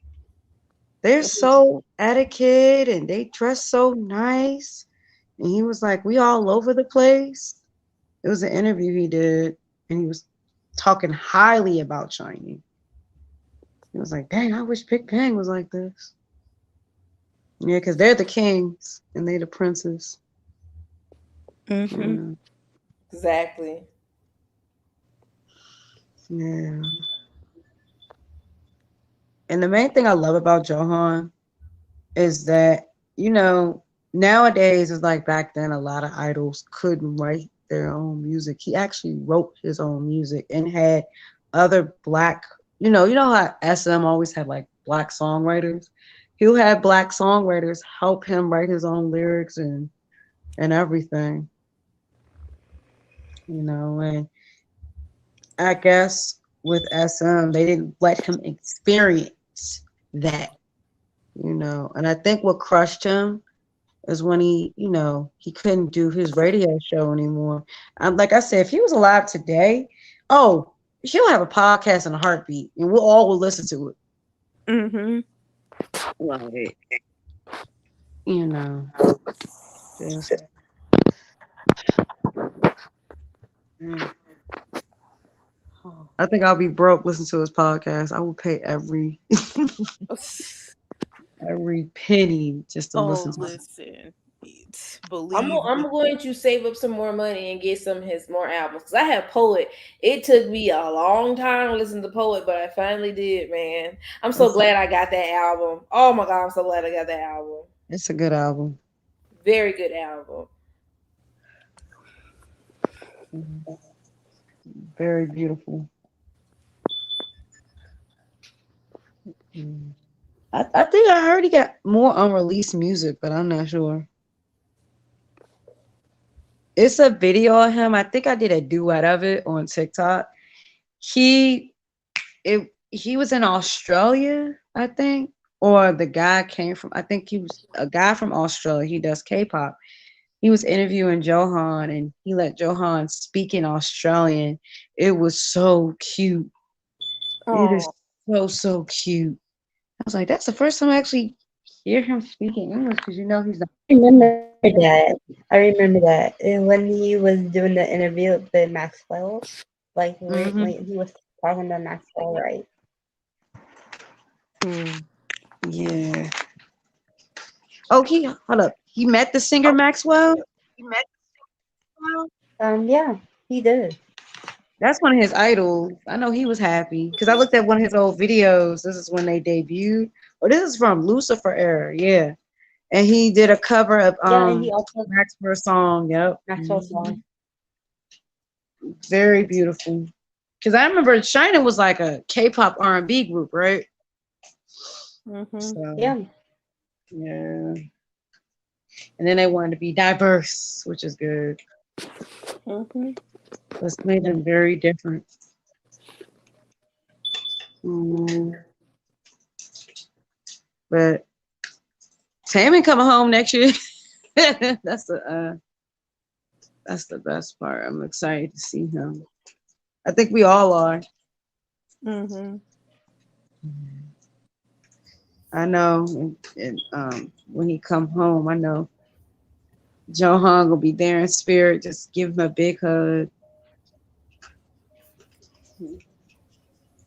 They're so etiquette and they dress so nice. And he was like, we all over the place. It was an interview he did, and he was talking highly about Shining. He was like, dang, I wish Big Bang was like this. Yeah, because they're the kings and they the princes. Mm-hmm. Yeah. Exactly. Yeah. And the main thing I love about Johan is that, nowadays it's like back then a lot of idols couldn't write their own music. He actually wrote his own music and had other black, how SM always had like black songwriters. He'll have black songwriters help him write his own lyrics and everything, and I guess with SM they didn't let him experience that, and I think what crushed him is when he couldn't do his radio show anymore. Like I said, if he was alive today, oh, he'll have a podcast in a heartbeat, and we'll all will listen to it. Mm-hmm. Like, you know, just mm. I think I'll be broke listening to his podcast. I will pay every penny just to listen Oh, to it. listen. I'm Believe I'm me. going to save up some more money and get some of his more albums because I have Poet. It took me a long time to listen to Poet, but I finally did, man. I'm so It's glad I got that album. Oh my god, I'm so glad I got that album. it's a good album. Very good album. Mhm. Very beautiful. Mm. I think I heard he got more unreleased music, but I'm not sure. It's a video of him. I think I did a duet of it on TikTok. He he was in Australia, I think, or the guy came from. I think he was a guy from Australia. He does K-pop. He was interviewing Johan, and he let Johan speak in Australian. It was so cute. It is Oh, so cute. I was like, that's the first time I actually hear him speaking English because he's not. I remember that. I remember that. And when he was doing the interview with Maxwell, like right Hmm. when he was talking to Maxwell, right? Hmm. Yeah. Oh, he hold up. He met the singer Maxwell. Yeah, he did. That's one of his idols. I know he was happy because I looked at one of his old videos. This is when they debuted. Or this is from Lucifer era, yeah. And he did a cover of Yeah, and he also Maxwell's song. Yep. Maxwell Mhm. song. Very beautiful. Because I remember China was like a K-pop R&B group, right? Mm-hmm. So Yeah. yeah. And then they wanted to be diverse, which is good. Mm-hmm. Let's made them very different. Mm, but Tammy coming home next year. That's the best part. I'm excited to see him. I think we all are. Mm-hmm. I know, and when he come home, I know Johan will be there in spirit. Just give him a big hug.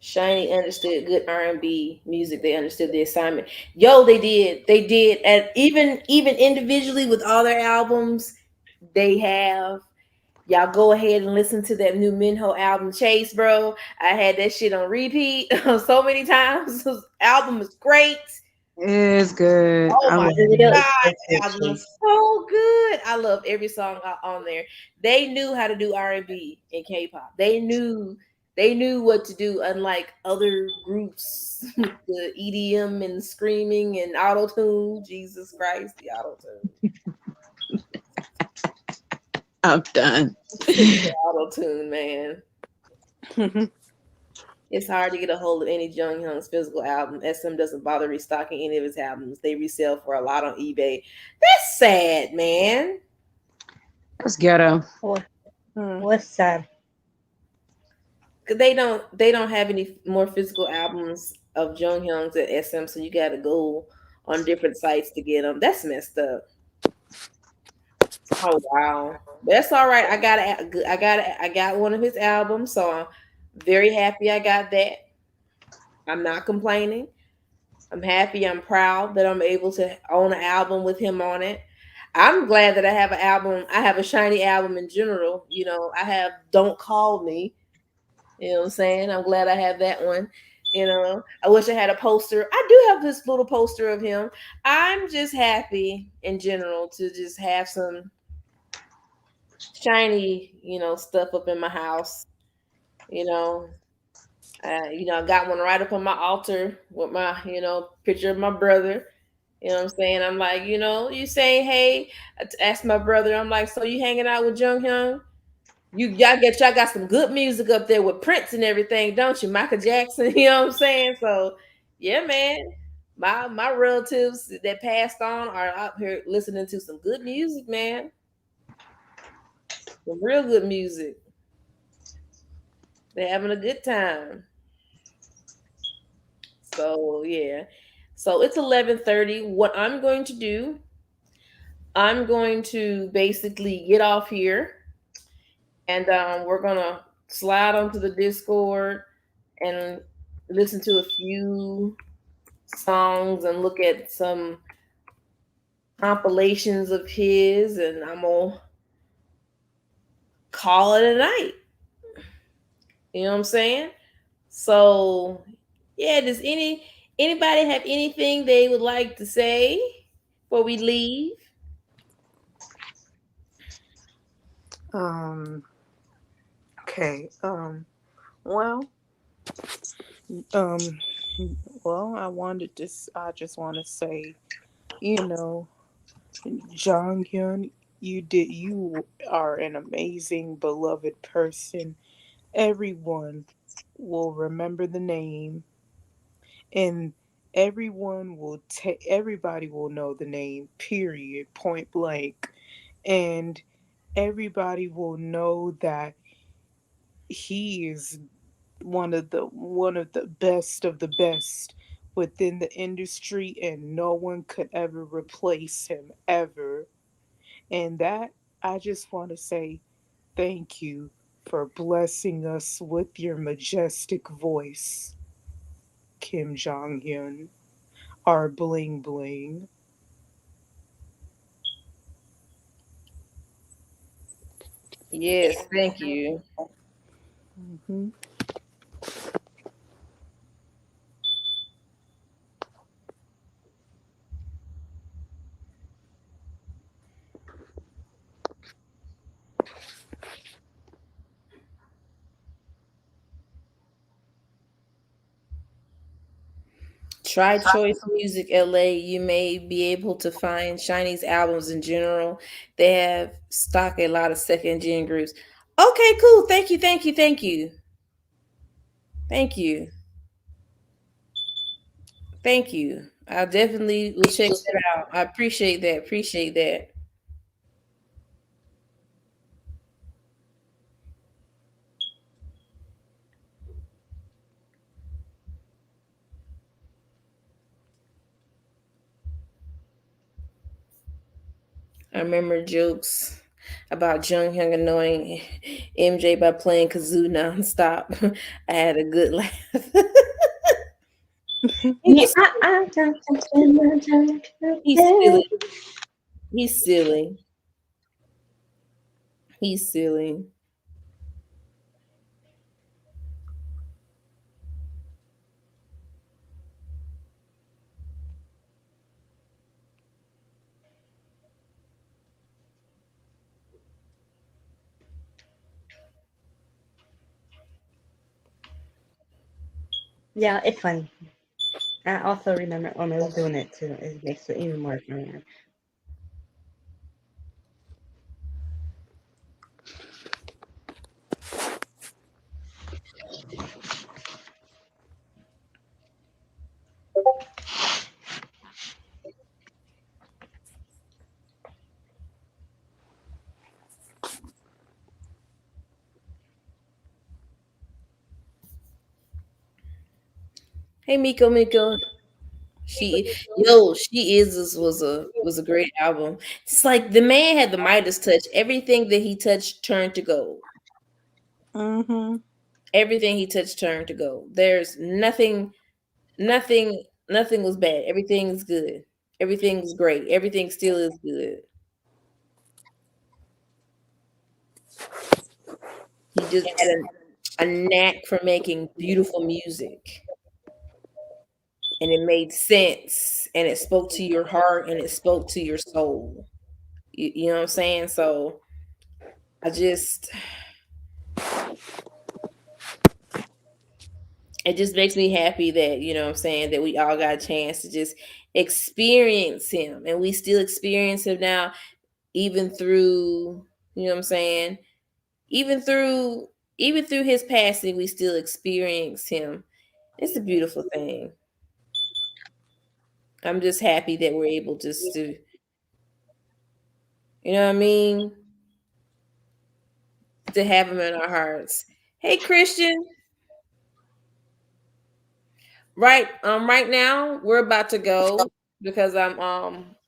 Shiny understood good R&B music. They understood the assignment. Yo, they did. They did. And even individually with all their albums, they have. Y'all go ahead and listen to that new Minho album, Chase, bro. I had that shit on repeat so many times. This album is great. It is good. Oh I my love The video it. is God, so the cute album too. is so good. I love every song on there. They knew how to do R&B and K-pop. They knew what to do, unlike other groups with the EDM and screaming and auto tune. Jesus Christ, the auto tune. I'm done. Sick of the auto tune, man. It's hard to get a hold of any Jonghyun's physical album. SM doesn't bother restocking any of his albums. They resell for a lot on eBay. That's sad, man. Let's get him. What Mm. what's sad? 'Cause they don't have any more physical albums of Jonghyun's at SM, so you got to go on different sites to get them. That's messed up. Oh wow, but that's all right. I got one of his albums, so I'm very happy I got that. I'm not complaining. I'm happy. I'm proud that I'm able to own an album with him on it. I'm glad that I have an album. I have a shiny album in general. I have "Don't Call Me." You know what I'm saying? I'm glad I have that one. I wish I had a poster. I do have this little poster of him. I'm just happy in general to just have some shiny, stuff up in my house. You know, I got one right up on my altar with my, picture of my brother. You know what I'm saying? I'm like, you saying, hey, I asked my brother, I'm like, so you hanging out with Jonghyun? Y'all got some good music up there with Prince and everything, don't you? Michael Jackson, you know what I'm saying? So yeah, man. My relatives that passed on are out here listening to some good music, man. Some real good music. They're having a good time. So yeah. So it's 11:30. What I'm going to do, I'm going to basically get off here, and we're gonna slide onto the Discord and listen to a few songs and look at some compilations of his, and I'm gonna call it a night. You know what I'm saying? So yeah, does anybody have anything they would like to say before we leave? Um. Okay. Well. Um. Well, I just want to say, you know, Jonghyun, you are an amazing, beloved person. Everyone will remember the name, and everybody will know the name, period, point blank. And everybody will know that he is one of the best of the best within the industry, and no one could ever replace him ever. And that, I just want to say thank you for blessing us with your majestic voice, Kim Jong Hyun, our bling bling. Yes, thank you. Hmm. Try Choice Music LA. You may be able to find Chinese albums in general. They have stock a lot of second gen groups. Okay, cool. Thank you, thank you, thank you. Thank you. Thank you. I definitely will check that out. I appreciate that. Appreciate that. I remember jokes about Junghyun annoying MJ by playing kazoo nonstop. I had a good laugh. he Yeah, was I got to spend my time he's there. silly. He's silly. He's silly. Yeah, it's funny. I also remember when I was doing it too. It makes it even more funny. Hey Miko Miko. She is this was a great album. It's like the man had the Midas touch. Everything that he touched turned to gold. Hmm. Everything he touched turned to gold. There's nothing was bad. Everything is good. Everything was great. Everything still is good. He just had a knack for making beautiful music. And it made sense and it spoke to your heart and it spoke to your soul. You know what I'm saying? So I just it just makes me happy that, you know what I'm saying, that we all got a chance to just experience him, and we still experience him now, even through, you know what I'm saying, even through even through his passing, we still experience him. It's a beautiful thing. I'm just happy that we're able just to, you know what I mean, to have him in our hearts. Hey Christian, right now we're about to go because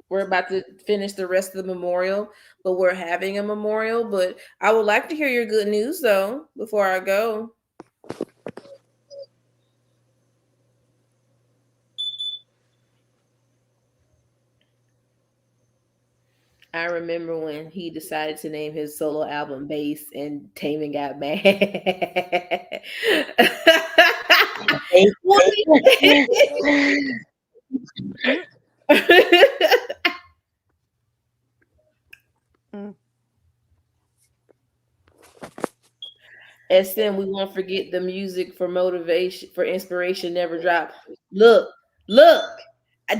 we're about to finish the rest of the memorial, but we're having a memorial. But I would like to hear your good news though before I go. I remember when he decided to name his solo album Bass and Taman got mad. What? SM, we won't forget the music for motivation, for inspiration never drop. Look, look,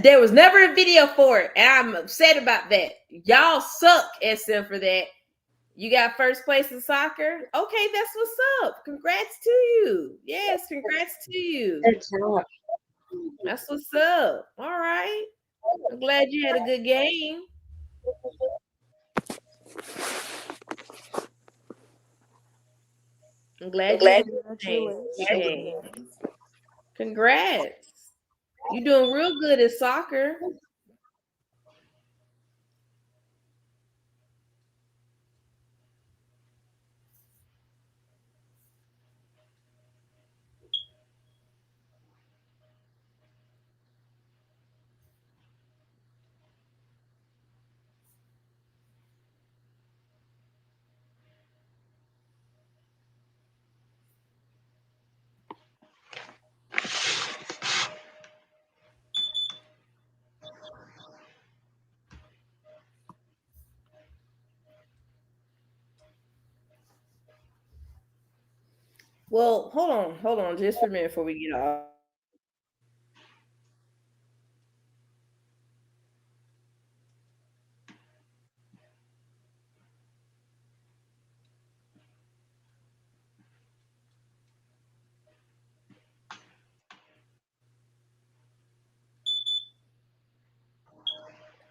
there was never a video for it, and I'm upset about that. Y'all suck, SM, for that. You got first place in soccer? Okay, that's what's up. Congrats to you. Yes, congrats to you. Good job. That's what's up. All right. I'm glad you had a good game. I'm glad you had a good game. Game. Congratulations. Congrats. You doing real good at soccer. Well, hold on, just for a minute before we get off.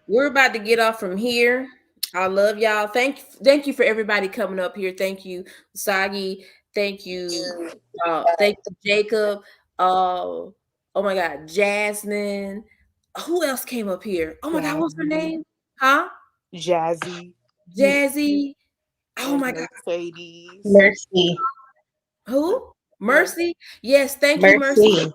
We're about to get off from here. I love y'all. Thank you for everybody coming up here. Thank you, Usagi. Thank you, Jacob. Oh my God, Jasmine. Who else came up here? Oh my God, what's her Jazzy, name? Huh? Jazzy, Jazzy. Oh and my God. Mercedes. Mercy. Who? Mer- Mercy? Yes, thank you, Mercy. Mercy.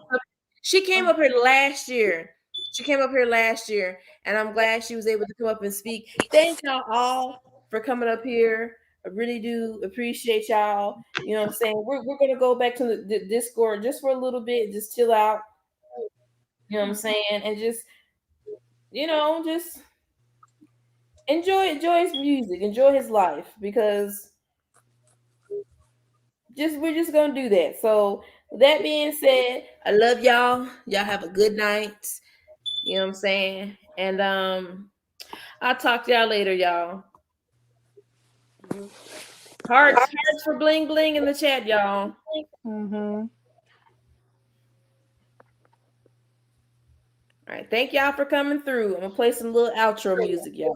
She came up here last year. She came up here last year, and I'm glad she was able to come up and speak. Thank y'all all for coming up here. I really do appreciate y'all. You know what I'm saying? We're gonna go back to the Discord just for a little bit, just chill out. You know what I'm saying? And just just enjoy his music, enjoy his life, because just we're just gonna do that. So with that being said, I love y'all. Y'all have a good night. You know what I'm saying? And I'll talk to y'all later, y'all. Hearts for bling bling in the chat, y'all. Mm-hmm. All right, thank y'all for coming through. I'm gonna play some little outro music, y'all.